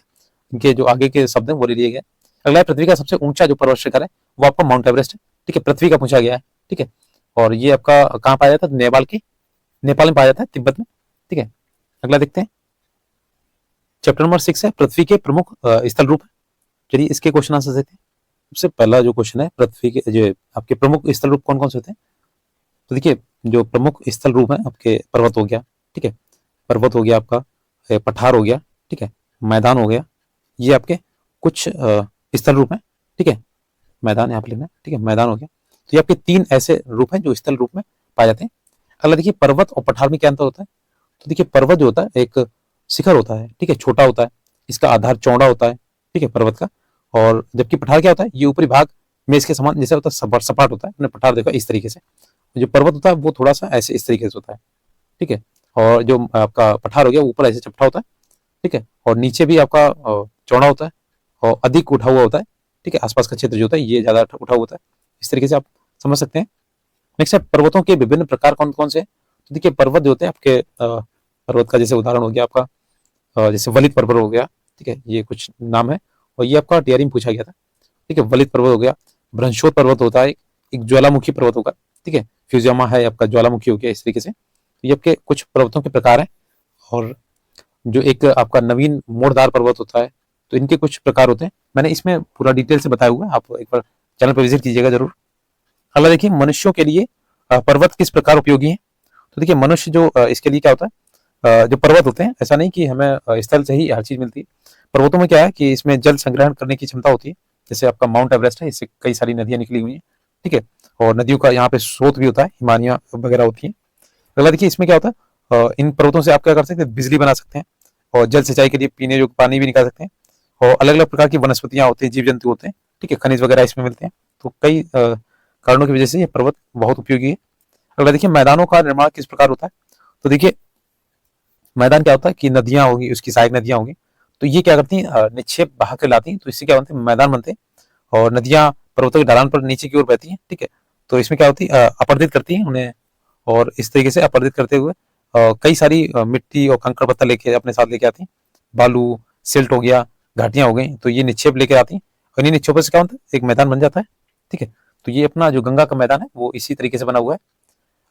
इनके जो आगे के शब्द हैं वो ले लिए गए। अगला, पृथ्वी का सबसे ऊंचा जो पर्वत शिखर है वो आपका माउंट एवरेस्ट है, ठीक है, पृथ्वी का पूछा गया है, ठीक है। और ये आपका कहाँ पाया जाता है? नेपाल में पाया जाता है, तिब्बत में, ठीक है। अगला देखते हैं, चैप्टर नंबर 6 है पृथ्वी के प्रमुख स्थल रूप। चलिए इसके क्वेश्चन आंसर देते हैं। सबसे पहला जो क्वेश्चन है, पृथ्वी के जो आपके प्रमुख स्थल रूप कौन कौन से होते हैं? तो देखिए, जो प्रमुख स्थल रूप है आपके, पर्वत हो गया, ठीक है, पर्वत हो गया आपका, पठार हो गया, ठीक है, मैदान हो गया, ये आपके कुछ स्थल रूप हैं, ठीक है। मैदान यहाँ पे लिखना है, ठीक है, मैदान हो गया। तो ये आपके 3 ऐसे रूप हैं जो स्थल रूप में पाए जाते हैं। अगला देखिए, पर्वत और पठार में क्या अंतर होता है? तो देखिए पर्वत जो होता है एक शिखर होता है, ठीक है, छोटा होता है, इसका आधार चौड़ा होता है, ठीक है, पर्वत का। और जबकि पठार क्या होता है, ये ऊपरी भाग में इसके समान जैसे होता है, सपाट होता है। आपने पठार देखा इस तरीके से, जो पर्वत होता है वो थोड़ा सा ऐसे इस तरीके से होता है, ठीक है। और जो आपका पठार हो गया ऊपर ऐसे चपटा होता है, ठीक है, और नीचे भी आपका चौड़ा होता है और अधिक उठा हुआ होता है, ठीक है। आसपास का क्षेत्र जो होता है ये ज्यादा उठा हुआ होता है, इस तरीके से आप समझ सकते हैं। नेक्स्ट है पर्वतों के विभिन्न प्रकार कौन कौन से हैं। तो देखिए पर्वत जो होते हैं आपके पर्वत का जैसे उदाहरण हो गया आपका जैसे वलित पर्वत हो गया, ठीक है, ये कुछ नाम है और ये आपका टीआरई में पूछा गया था, ठीक है। वलित पर्वत हो गया, ब्रह्मशोथ पर्वत होता है, एक ज्वालामुखी पर्वत होगा, ठीक है, फ्यूजियामा है आपका ज्वालामुखी हो गया, इस तरीके से ये आपके कुछ पर्वतों के प्रकार हैं। और जो एक आपका नवीन मोड़दार पर्वत होता है, तो इनके कुछ प्रकार होते हैं, मैंने इसमें पूरा डिटेल से बताया हुआ है, आप एक बार चैनल पर विजिट कीजिएगा जरूर। अगला देखिए मनुष्यों के लिए पर्वत किस प्रकार उपयोगी है। तो देखिए मनुष्य जो इसके लिए क्या होता है, जो पर्वत होते हैं, ऐसा नहीं कि हमें स्थल से ही हर चीज मिलती है। पर्वतों में क्या है कि इसमें जल संग्रहण करने की क्षमता होती है, जैसे आपका माउंट एवरेस्ट है, इससे कई सारी नदियां निकली हुई हैं, ठीक है, और नदियों का यहाँ पे स्रोत भी होता है, हिमानियां वगैरह होती है। अगला देखिए इसमें क्या होता है, इन पर्वतों से आप क्या कर सकते हैं, बिजली बना सकते हैं और जल सिंचाई के लिए पीने जो पानी भी निकाल सकते हैं। और अलग अलग प्रकार की वनस्पतियां होती हैं, जीव जंतु होते हैं, ठीक है, खनिज वगैरह इसमें मिलते हैं। तो कई कारणों की वजह से ये पर्वत बहुत उपयोगी है। अगला देखिए मैदानों का निर्माण किस प्रकार होता है। तो देखिए मैदान क्या होता है कि नदियां होगी, उसकी सहायक नदियां होंगी, तो ये क्या करती हैं, निक्षेप बहा के लाती हैं, तो इससे क्या बनते हैं, मैदान बनते हैं। और नदियां पर्वतों के ढलान पर नीचे की ओर बहती हैं, ठीक है, तो इसमें क्या होती है, अपरदित करती है उन्हें। और इस तरीके से अपरदित करते हुए कई सारी मिट्टी और कंकड़ पत्थर लेके अपने साथ लेके आती हैं, बालू सिल्ट हो गया, घाटियां हो गई, तो ये निक्षेप लेकर आती हैं और इन निक्षेपों से क्या होता है, एक मैदान बन जाता है, ठीक है। तो ये अपना जो गंगा का मैदान है वो इसी तरीके से बना हुआ है।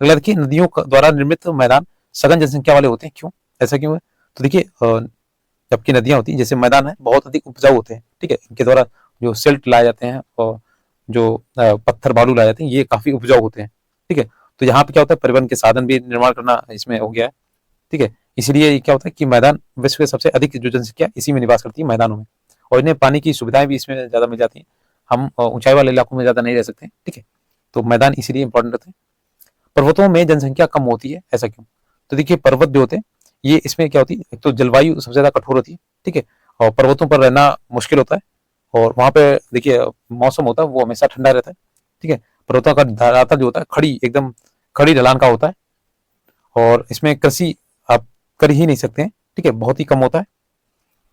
अगला देखिए नदियों द्वारा निर्मित मैदान सघन जनसंख्या वाले होते हैं, क्यों, ऐसा क्यों है। तो देखिए जबकि नदियां होती हैं जैसे मैदान है बहुत अधिक उपजाऊ होते हैं, ठीक है, इनके द्वारा जो सिल्ट लाए जाते हैं और जो पत्थर बालू लाए जाते हैं ये काफी उपजाऊ होते हैं, ठीक है। तो यहाँ पे क्या होता है, परिवहन के साधन भी निर्माण करना इसमें हो गया है, ठीक है। इसलिए क्या होता है कि मैदान विश्व के सबसे अधिक जो जनसंख्या इसी में निवास करती है, मैदानों में, और इन्हें पानी की सुविधाएं भी इसमें ज्यादा मिल जाती हैं। हम ऊंचाई वाले इलाकों में ज्यादा नहीं रह सकते, ठीक है, तो मैदान इसीलिए इंपॉर्टेंट रहते हैं। पर्वतों में जनसंख्या कम होती है, ऐसा क्यों। तो देखिए पर्वत जो होते हैं ये इसमें क्या होती है, एक तो जलवायु सबसे ज्यादा कठोर होती है, ठीक है, और पर्वतों पर रहना मुश्किल होता है। और वहां पे देखिए मौसम होता है वो हमेशा ठंडा रहता है, ठीक है। पर्वतों का धरातल जो होता है खड़ी एकदम खड़ी ढलान का होता है और इसमें कृषि आप कर ही नहीं सकते हैं, ठीक है, बहुत ही कम होता है।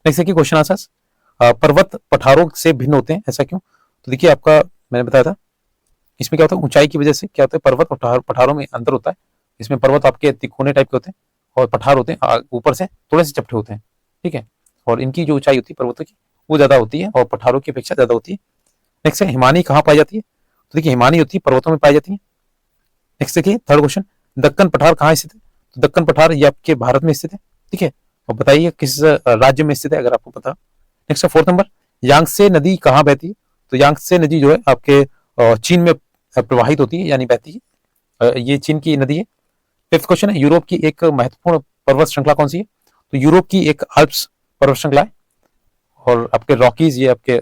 नेक्स्ट देखिए क्वेश्चन आंसर्स, पर्वत पठारों से भिन्न होते हैं, ऐसा क्यों। तो देखिए आपका मैंने बताया था इसमें क्या होता है, ऊंचाई की वजह से क्या होता है, पर्वत और पठारों में अंतर होता है। इसमें पर्वत आपके तिकोने टाइप के होते हैं और पठार होते हैं ऊपर से थोड़े से चपटे होते हैं, ठीक है, और इनकी जो ऊंचाई होती है पर्वतों की वो ज्यादा होती है और पठारों की अपेक्षा ज्यादा होती है। नेक्स्ट है हिमानी कहाँ पाई जाती है। तो देखिए हिमानी होती है पर्वतों में पाई जाती है। नेक्स्ट देखिए थर्ड क्वेश्चन, दक्कन पठार कहाँ स्थित है। तो दक्कन पठार ये आपके भारत में स्थित है, ठीक है, और बताइए किस राज्य में स्थित है अगर आपको पता। नेक्स्ट है फोर्थ नंबर, यांगसे नदी कहाँ बहती है। तो यांगसे नदी जो है आपके चीन में प्रवाहित होती है यानी बहती है, ये चीन की नदी है। फिफ्थ क्वेश्चन है, यूरोप की एक महत्वपूर्ण पर्वत श्रृंखला कौन सी है। तो यूरोप की एक अल्प्स पर्वत श्रृंखला है और आपके रॉकीज ये आपके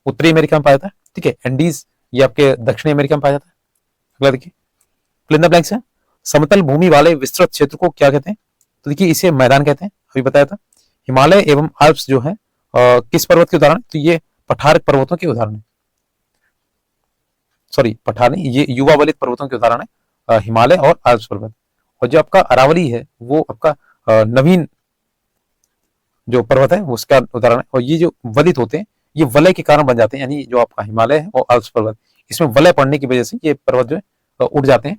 उत्तरी अमेरिका में पाया जाता है, ठीक है, एंडीज ये आपके दक्षिणी अमेरिका में पाया जाता है। अगला देखिए फिल इन द ब्लैंक्स है, समतल भूमि वाले विस्तृत क्षेत्र को क्या कहते हैं। तो देखिए इसे मैदान कहते हैं, अभी बताया था। हिमालय एवं अल्प्स जो है किस पर्वत के उदाहरण, तो ये पठार पर्वतों के उदाहरण है, सॉरी पठार नहीं, ये युवा वलित पर्वतों के उदाहरण है, हिमालय और अल्प्स पर्वत। और जो आपका अरावली है वो आपका नवीन जो पर्वत है उसका उदाहरण है। और ये जो वलित होते हैं ये वलय के कारण बन जाते हैं, यानी जो आपका हिमालय है और अल्प्स पर्वत इसमें वलय पड़ने की वजह से ये पर्वत जो है उड़ जाते हैं।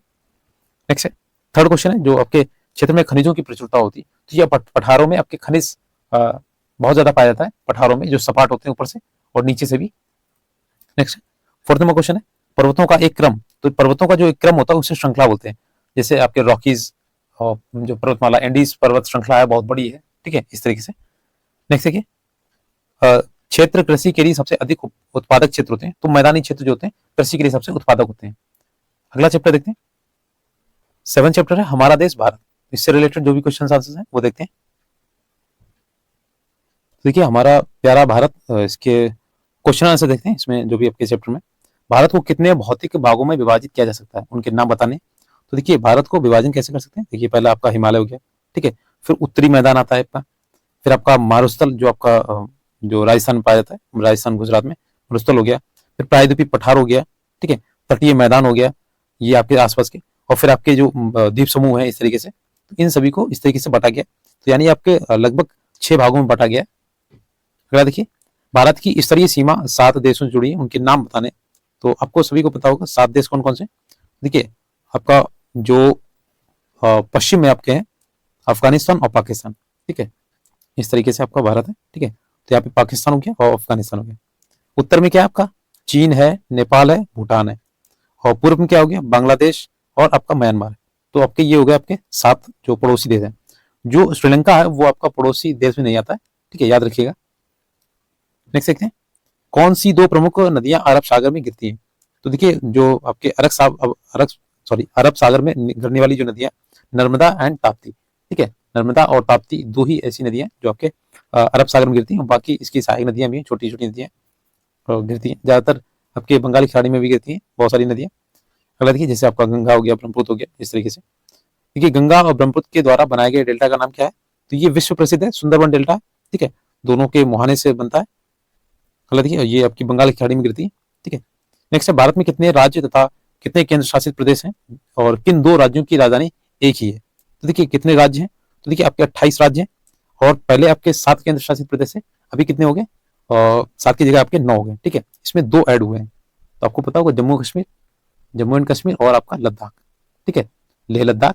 नेक्स्ट है थर्ड क्वेश्चन है, जो आपके क्षेत्र में खनिजों की प्रचुरता होती है। तो ये पठारों में आपके खनिज बहुत ज्यादा पाया जाता है, पठारों में जो सपाट होते हैं ऊपर से और नीचे से भी। नेक्स्ट फोर्थ नंबर क्वेश्चन है, पर्वतों का एक क्रम। तो पर्वतों का जो एक क्रम होता है उसे श्रृंखला बोलते हैं, जैसे आपके रॉकीज और जो पर्वतमाला एंडीज पर्वत श्रृंखला है बहुत बड़ी है, ठीक है, इस तरीके से। नेक्स्ट देखिए क्षेत्र कृषि के लिए सबसे अधिक उत्पादक क्षेत्र होते हैं, तो मैदानी क्षेत्र जो होते हैं कृषि के लिए सबसे उत्पादक होते हैं। अगला चैप्टर देखते हैं, 7 चैप्टर है हमारा देश भारत, इससे रिलेटेड जो भी क्वेश्चन आंसर्स हैं वो देखते हैं। देखिए हमारा प्यारा भारत, इसके क्वेश्चन आंसर देखते हैं इसमें जो भी आपके चैप्टर में। भारत को कितने भौतिक भागों में विभाजित किया जा सकता है, उनके नाम बताने। तो देखिए भारत को विभाजन कैसे कर सकते हैं, देखिए पहला आपका हिमालय हो गया, ठीक है, फिर उत्तरी मैदान आता है आपका, फिर आपका मारुस्थल जो आपका जो राजस्थान में पाया जाता है, राजस्थान गुजरात में मारुस्थल हो गया, फिर प्रायद्वीपीय पठार हो गया, ठीक है, तटीय मैदान हो गया ये आपके आसपास के, और फिर आपके जो द्वीप समूह है इस तरीके से, तो इन सभी को इस तरीके से बांटा गया। तो यानी आपके लगभग 6 भागों में बांटा गया। अगला देखिए, भारत की स्तरीय सीमा 7 देशों से जुड़ी है, उनके नाम बताने। तो आपको सभी को पता होगा 7 देश कौन कौन से। देखिए आपका जो पश्चिम में आपके हैं अफगानिस्तान और पाकिस्तान, ठीक है, इस तरीके से आपका भारत है, ठीक है। तो यहाँ पे पाकिस्तान हो गया और अफगानिस्तान हो गया। उत्तर में क्या है आपका चीन है, नेपाल है, भूटान है, और पूर्व में क्या हो गया बांग्लादेश और आपका म्यांमार है। तो आपके ये हो गए आपके 7 जो पड़ोसी देश हैं। जो श्रीलंका है वो आपका पड़ोसी देश में नहीं आता है, ठीक है, याद रखिएगा। नेक्स्ट देखते हैं, कौन सी 2 प्रमुख नदियां अरब सागर में गिरती हैं। तो देखिए जो आपके अरब सागर में गिरने वाली जो नदियां नर्मदा एंड ताप्ती, ठीक है, नर्मदा और ताप्ती 2 ही ऐसी नदियां जो आपके अरब सागर में गिरती हैं, बाकी इसकी सहायक नदियां भी हैं, छोटी छोटी नदियां गिरती हैं, ज्यादातर आपके बंगाली खाड़ी में भी गिरती हैं बहुत सारी नदियां। अगला देखिए जैसे आपका गंगा हो गया, ब्रह्मपुत्र हो गया, इस तरीके से। देखिए गंगा और ब्रह्मपुत्र के द्वारा बनाए गए डेल्टा का नाम क्या है, तो ये विश्व प्रसिद्ध है सुंदरबन डेल्टा, ठीक है, दोनों के मुहाने से बनता है। अगला देखिए ये आपकी बंगाल की खाड़ी में गिरती है, ठीक है। नेक्स्ट है, भारत में कितने राज्य तथा कितने केंद्र शासित प्रदेश हैं और किन 2 राज्यों की राजधानी एक ही है। तो देखिए कितने राज्य हैं, तो देखिए आपके 28 राज्य हैं, और पहले आपके 7 केंद्र शासित प्रदेश है, अभी कितने हो गए, 7 की जगह आपके 9 हो गए, ठीक है, इसमें 2 ऐड हुए हैं। तो आपको पता होगा जम्मू एंड कश्मीर और आपका लद्दाख, ठीक है, लेह लद्दाख,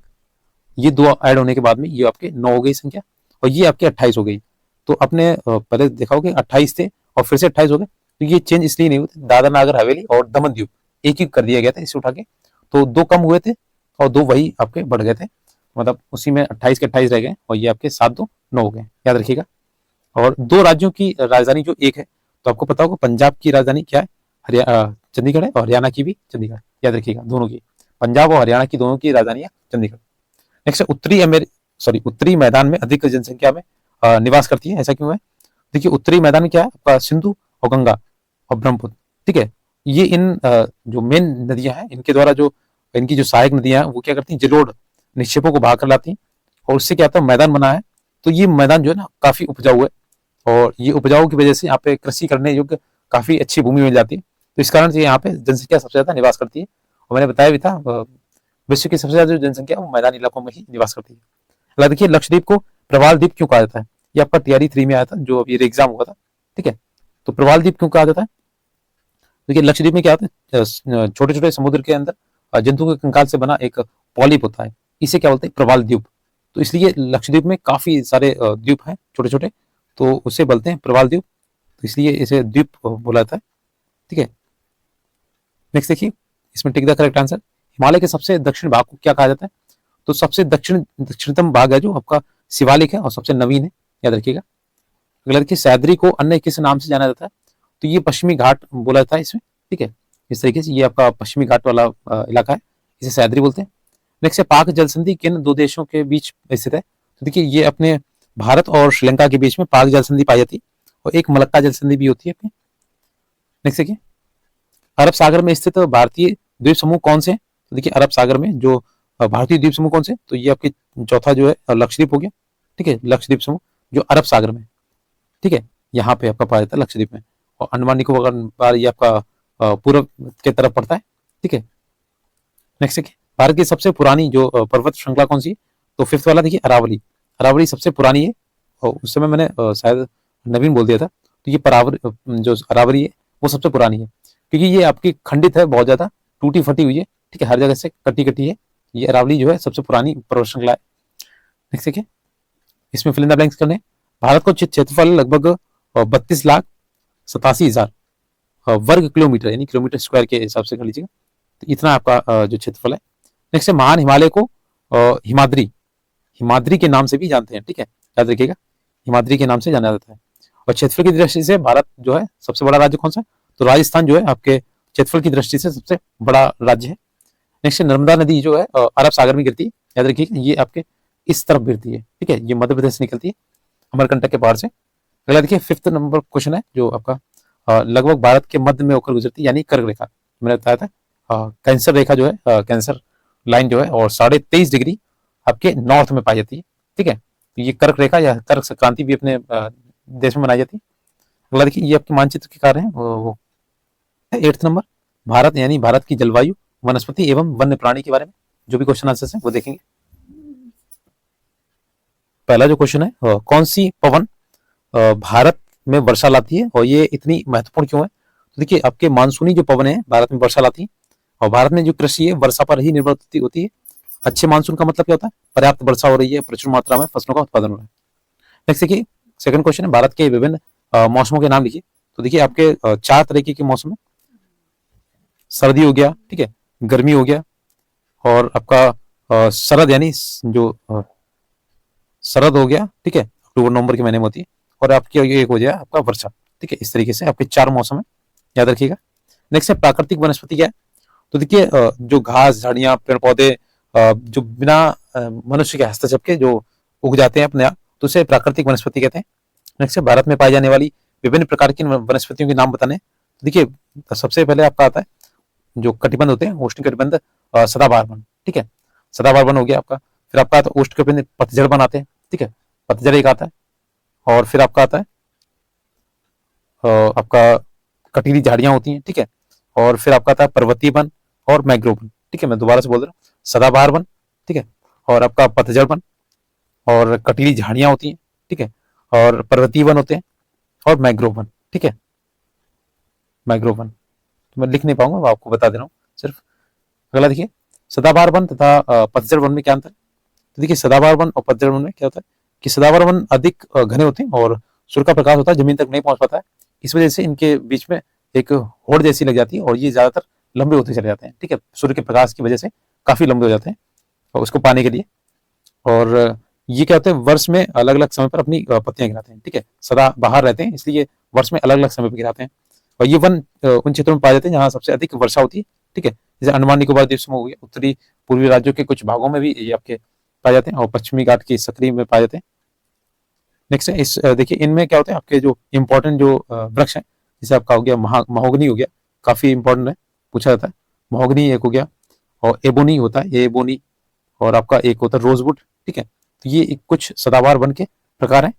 ये 2 ऐड होने के बाद में ये आपके 9 हो गई संख्या, और ये आपके 28 हो गई। तो आपने पहले देखा होगा 28 थे और फिर से 28 हो गए, तो ये चेंज इसलिए नहीं हुए थे, दादरा नागर हवेली और दमन दीव एक ही कर दिया गया था इसे उठा के, तो 2 कम हुए थे और 2 वही आपके बढ़ गए थे, मतलब उसी में 28 के 28 रह गए, और ये आपके 7 2 9 हो गए, याद रखिएगा। और 2 राज्यों की राजधानी जो एक है, तो आपको पता होगा पंजाब की राजधानी क्या है, चंडीगढ़ है, और हरियाणा की भी चंडीगढ़, याद रखिएगा, दोनों की, पंजाब और हरियाणा की दोनों की राजधानी है चंडीगढ़। नेक्स्ट उत्तरी मैदान में अधिक जनसंख्या में निवास करती है, ऐसा क्यों है। देखिए उत्तरी मैदान में क्या है आपका सिंधु और गंगा और ब्रह्मपुत्र, ठीक है, ये इन जो मेन नदियां हैं इनके द्वारा जो इनकी जो सहायक नदियां हैं वो क्या करती हैं, जलोढ़ निक्षेपों को बहा कर लाती हैं, और उससे क्या होता है मैदान बना है। तो ये मैदान जो है ना काफी उपजाऊ है, और ये उपजाऊ की वजह से यहाँ पे कृषि करने योग्य काफी अच्छी भूमि मिल जाती है। तो इस कारण से यहाँ पे जनसंख्या सबसे ज्यादा निवास करती है, और मैंने बताया भी था विश्व की सबसे ज्यादा जो जनसंख्या वो मैदानी इलाकों में ही निवास करती है। अगला देखिए, लक्षद्वीप को प्रवाल द्वीप क्यों कहा जाता है, ये आपका टीआरई 3 में आया था जो अभी एग्जाम हुआ था, ठीक है। तो प्रवाल द्वीप क्यों कहा जाता है, देखिए लक्षद्वीप में क्या होता है, छोटे छोटे समुद्र के अंदर जंतु के कंकाल से बना एक पॉलिप होता है, इसे क्या बोलते हैं प्रवाल द्वीप। तो इसलिए लक्षद्वीप में काफी सारे द्वीप हैं छोटे छोटे, तो उसे बोलते हैं प्रवाल द्वीप, तो इसलिए इसे द्वीप बोला जाता है, ठीक है। नेक्स्ट देखिए, इसमें tick the correct answer, Himalaya के सबसे दक्षिण भाग को क्या कहा जाता है, तो सबसे दक्षिणतम भाग है जो आपका शिवालिक है और सबसे नवीन है, याद रखिएगा। अगला देखिए, सह्याद्री को अन्य किस नाम से जाना जाता है, तो ये पश्चिमी घाट बोला जाता है इसमें, ठीक है, इस तरीके से ये आपका पश्चिमी घाट वाला इलाका है, इसे सह्याद्री बोलते हैं। नेक्स्ट है, पाक जल संधि किन 2 देशों के बीच स्थित है, तो देखिए ये अपने भारत और श्रीलंका के बीच में पाक जल संधि पाई जाती है, और एक मलक्का जल संधि भी होती है अपने। नेक्स्ट देखिए, अरब सागर में स्थित भारतीय द्वीप समूह कौन से हैं, तो देखिए अरब सागर में जो भारतीय द्वीप समूह कौन से, तो ये आपके चौथा जो है लक्षद्वीप हो गया, ठीक है, लक्षद्वीप समूह जो अरब सागर में, ठीक है, यहाँ पे आपका पाया जाता है लक्षद्वीप में, और अंडमान निकोबार ये आपका पूर्व के तरफ पड़ता है, ठीक है। नेक्स्ट देखिए, भारत की सबसे पुरानी जो पर्वत श्रृंखला कौन सी है, तो 5th वाला देखिए अरावली, अरावली सबसे पुरानी है, और उस समय मैंने शायद नवीन बोल दिया था, तो ये जो अरावली है वो सबसे पुरानी है, क्योंकि ये आपकी खंडित है, बहुत ज्यादा टूटी फटी हुई है, ठीक है, हर जगह से कटी कटी है, ये अरावली जो है सबसे पुरानी पर्वत श्रृंखला है। नेक्स्ट देखिए, इसमें फिल इन द ब्लैंक्स करने, भारत को क्षेत्रफल लगभग 32,87,000 वर्ग किलोमीटर यानी किलोमीटर स्क्वायर के हिसाब से कर लीजिएगा, तो इतना आपका जो क्षेत्रफल है। नेक्स्ट है, महान हिमालय को हिमाद्री के नाम से भी जानते हैं, ठीक है, याद रखिएगा, हिमाद्री के नाम से जाना जाता है। और क्षेत्रफल की दृष्टि से भारत जो है सबसे बड़ा राज्य कौन सा है, तो राजस्थान जो है आपके क्षेत्रफल की दृष्टि से सबसे बड़ा राज्य है। नेक्स्ट, नर्मदा नदी जो है अरब सागर में गिरती है, याद रखिएगा, ये आपके इस तरफ गिरती है, ठीक है, ये मध्य प्रदेश से निकलती है अमरकंटक के पार से। अगला देखिए, 5th नंबर क्वेश्चन है जो आपका लगभग भारत के मध्य में होकर गुजरती है, यानी कर्क रेखा, मैंने बताया था कैंसर रेखा जो है कैंसर लाइन जो है और 23.5 डिग्री आपके नॉर्थ में पाई जाती है। ठीक है, तो ये कर्क रेखा या कर्क संक्रांति भी अपने देश में मनाई जाती है। अगला देखिए, ये आपके मानचित्र के कार्य है वो 8th नंबर, भारत यानी भारत की जलवायु, वनस्पति एवं वन्य प्राणी के बारे में जो भी क्वेश्चन आंसर है वो देखेंगे। पहला जो क्वेश्चन है, कौन सी पवन भारत में वर्षा लाती है और ये इतनी महत्वपूर्ण क्यों है? तो देखिए, आपके मानसूनी जो पवन है भारत में वर्षा लाती है और भारत में जो कृषि है वर्षा पर ही निर्भर होती है। अच्छे मानसून का मतलब क्या होता है? पर्याप्त वर्षा हो रही है, प्रचुर मात्रा में फसलों का उत्पादन हो रहा है। नेक्स्ट देखिए, सेकंड क्वेश्चन है, भारत के विभिन्न मौसमों के नाम लिखिए। तो देखिए, आपके 4 तरीके के मौसम है। सर्दी हो गया, ठीक है, गर्मी हो गया, और आपका शरद यानी जो शरद हो गया, ठीक है, अक्टूबर नवंबर के महीने में होती है, और आपकी एक हो जाए आपका वर्षा। ठीक है, इस तरीके से आपके 4 मौसम है, याद रखिएगा। नेक्स्ट है प्राकृतिक वनस्पति क्या है? तो देखिए, जो घास, झाड़ियां, पेड़ पौधे जो बिना मनुष्य के हस्तक्षेप के जो उग जाते हैं अपने आप, तो उसे प्राकृतिक वनस्पति कहते हैं। नेक्स्ट है भारत में पाई जाने वाली विभिन्न प्रकार की वनस्पतियों के नाम बताने। देखिए, सबसे पहले आपका आता है जो कटिबंध होते हैं, उष्ण कटिबंध सदाबहार वन। ठीक है, सदाबहार वन हो गया आपका। फिर आपका आता है उष्ण कटिबंध पतझड़ वन आते हैं। ठीक है, पतझड़ एक आता है। और फिर आपका आता है आपका कटीली झाड़ियां होती हैं। ठीक है, और फिर आपका आता है पर्वतीय वन और मैंग्रोव वन। ठीक है, मैं दोबारा से बोल रहा हूँ, सदाबहार वन, ठीक है, और आपका पतझड़ वन और कटीली झाड़ियां होती हैं। ठीक है, और पर्वतीय वन होते हैं और मैंग्रोव वन। ठीक है, मैंग्रोव वन तो मैं लिख नहीं पाऊंगा, आपको बता दे रहा हूँ सिर्फ। अगला देखिए, सदाबहार वन तथा पतझड़ वन में क्या अंतर है? तो देखिए, सदाबहार वन और पतझड़ वन में क्या होता है कि सदाबहार वन अधिक घने होते हैं और सूर्य का प्रकाश होता है जमीन तक नहीं पहुंच पाता है। इस वजह से इनके बीच में एक होड़ जैसी लग जाती है और ये ज्यादातर लंबे होते चले जाते हैं। ठीक है, सूर्य के प्रकाश की वजह से काफी लंबे हो जाते हैं और उसको पाने के लिए। और ये क्या होते हैं, वर्ष में अलग अलग समय पर अपनी पत्तियां गिराते हैं। ठीक है, सदा बाहर रहते हैं, इसलिए वर्ष में अलग अलग समय पर गिराते हैं। और ये वन उन क्षेत्रों में पाए जाते हैं जहाँ सबसे अधिक वर्षा होती है। ठीक है, जैसे अंडमान निकोबार द्वीप समूह हो गया, उत्तरी पूर्वी राज्यों के कुछ भागों में भी ये आपके पाए जाते हैं और पश्चिमी घाट की सक्रिय में पाए जाते हैं। नेक्स्ट है इस देखिए, इनमें क्या होता है आपके जो इंपॉर्टेंट जो वृक्ष है, जैसे आपका हो गया महोगनी हो गया, काफी इंपॉर्टेंट है, पूछा जाता है। महोगनी एक हो गया, और एबोनी होता है, ये एबोनी, और आपका एक होता है रोजवुड। ठीक है, तो ये कुछ सदाबहार वन के प्रकार हैं।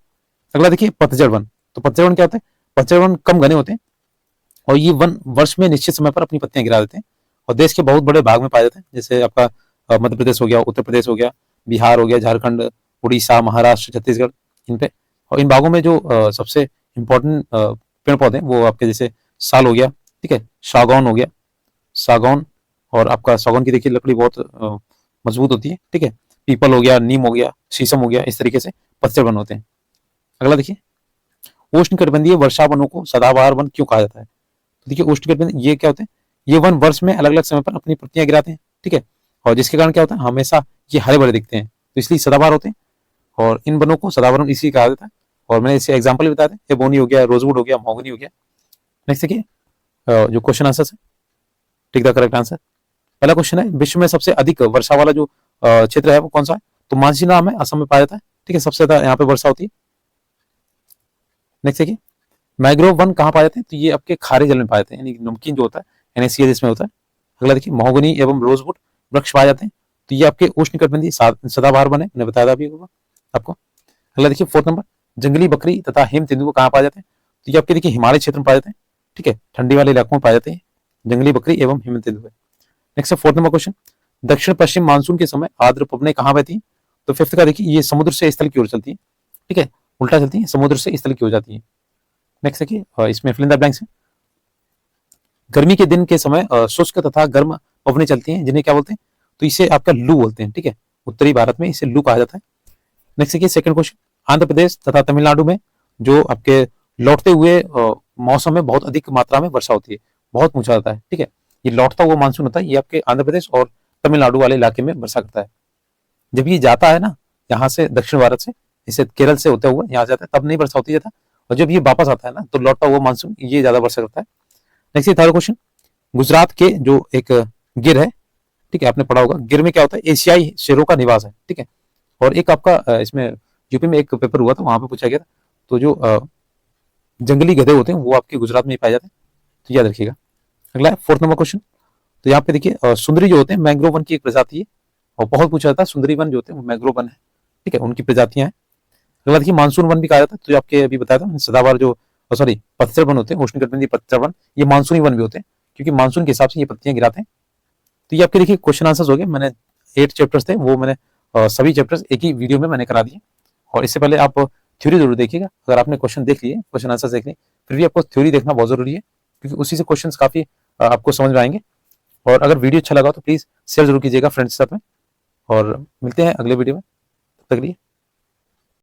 अगला देखिए, पतझड़ वन। तो पतझड़ वन क्या होता है? पतझड़ वन कम घने होते हैं और ये वन वर्ष में निश्चित समय पर अपनी पत्तियां गिरा देते हैं और देश के बहुत बड़े भाग में पाए जाते हैं। जैसे आपका मध्य प्रदेश हो गया, उत्तर प्रदेश हो गया, बिहार हो गया, झारखंड, उड़ीसा, महाराष्ट्र, छत्तीसगढ़, इन पे। और इन भागों में जो सबसे इम्पोर्टेंट पेड़ पौधे हैं वो आपके जैसे साल हो गया, ठीक है, सागौन हो गया, सागौन, और आपका सागौन की देखिए लकड़ी बहुत मजबूत होती है। ठीक है, पीपल हो गया, नीम हो गया, शीशम हो गया, इस तरीके से पतझड़ वन होते हैं। अगला देखिए, उष्णकटिबंधीय वर्षा वनों को सदाबहार वन क्यों कहा जाता है? तो देखिए, उष्णकटिबंधीय ये क्या होते हैं? ये वन वर्ष में अलग अलग समय पर अपनी पत्तियां गिराते हैं। ठीक है, और जिसके कारण क्या होता है, हमेशा ये हरे भरे दिखते हैं, तो इसलिए सदाबहार होते हैं और इन वनों को सदाबहार वन इसलिए कहा जाता है। और मैंने इसे एग्जाम्पल भी बताया था, एबोनी हो गया, रोजवुड हो गया, महोगनी हो गया। नेक्स्ट देखिए, जो क्वेश्चन आंसर है, टिक द करेक्ट आंसर। पहला क्वेश्चन है, विश्व में सबसे अधिक वर्षा वाला जो क्षेत्र है वो कौन सा है? तो मानसी नाम है, असम में पाया जाता है। ठीक है, सबसे ज्यादा यहाँ पे वर्षा होती है। नेक्स्ट देखिए, मैंग्रोव वन कहाँ पाए जाते हैं? तो ये आपके खारे जल में पाए जाते हैं, यानी नमकीन जो होता है NaCl इसमें होता है। अगला देखिए, महोगनी एवं रोजवुड वृक्ष पाए जाते हैं, तो ये आपके उष्णकटिबंधीय सदाबहार वन है, मैंने बताया था अभी होगा आपको। अगला देखिए 4th नंबर, जंगली बकरी तथा हिम तेंदुआ कहाँ पाए जाते हैं? तो ये आपके देखिए हिमालय क्षेत्र में पाए जाते हैं। ठीक है, ठंडी वाले इलाकों में पाए जाते हैं जंगली बकरी एवं हिम तेंदुआ। नेक्स्ट 4th नंबर क्वेश्चन, दक्षिण पश्चिम मानसून के समय आर्द्र पवनें कहाँ बहती हैं? तो 5th का देखिए, ये समुद्र से स्थल की ओर चलती है। ठीक है, उल्टा चलती है, समुद्र से स्थल की ओर जाती है। नेक्स्ट देखिए, इसमें फिल इन द ब्लैंक्स है। गर्मी के दिन के समय शुष्क तथा गर्म पवनें चलती हैं, जिन्हें क्या बोलते हैं? तो इसे आपका लू बोलते हैं। ठीक है, उत्तरी भारत में इसे लू कहा जाता है। नेक्स्ट देखिए, सेकंड क्वेश्चन, आंध्र प्रदेश तथा तमिलनाडु में जो आपके लौटते हुए मौसम में बहुत अधिक मात्रा में वर्षा होती है, बहुत पूछा जाता है। ठीक है, ये लौटता हुआ मानसून होता है, ये आपके आंध्र प्रदेश और तमिलनाडु वाले इलाके में वर्षा करता है। जब ये जाता है ना यहाँ से दक्षिण भारत से, इसे केरल से होते हुए यहाँ जाता है, तब नहीं वर्षा होती जाता, और जब ये वापस आता है ना तो लौटता हुआ मानसून ये ज्यादा वर्षा करता है। नेक्स्ट थर्ड क्वेश्चन, गुजरात के जो एक गिर है, ठीक है, आपने पढ़ा होगा, गिर में क्या होता है? एशियाई शेरों का निवास है। ठीक है, और एक आपका इसमें यूपी में एक पेपर हुआ था, वहां पे पूछा गया था, तो जो जंगली गधे होते हैं वो आपके गुजरात में ही पाए जाते हैं, तो याद रखिएगा। अगला 4th नंबर क्वेश्चन, तो यहाँ पे देखिए सुंदरी जो होते हैं मैंग्रोव वन की एक प्रजाति है, और बहुत पूछा जाता है सुंदरी वन जो होते हैं वो मैंग्रोव वन है, ठीक है, उनकी प्रजातियां हैं। अगला देखिए मानसून वन भी कहा जाता है, तो जो आपके अभी बताया था मैंने, सदाबहार जो सॉरी पतझड़ वन होते हैं, उष्णकटिबंधीय पतझड़ वन, ये मानसूनी वन भी होते हैं, क्योंकि मानसून के हिसाब से ये पत्तियां गिराते हैं। तो ये आपके देखिए क्वेश्चन आंसर्स हो गए। मैंने 8 चैप्टर्स थे, वो मैंने सभी चैप्टर्स एक ही वीडियो में मैंने करा दिए। और इससे पहले आप थ्योरी जरूर देखिएगा। अगर आपने क्वेश्चन देख लिए, क्वेश्चन आंसर देख लिए, फिर भी आपको थ्योरी देखना बहुत जरूरी है, क्योंकि उसी से क्वेश्चन काफी आपको समझ में आएंगे। और अगर वीडियो अच्छा लगा तो प्लीज शेयर जरूर कीजिएगा फ्रेंड्स के साथ में, और मिलते हैं अगले वीडियो में। तब तक के लिए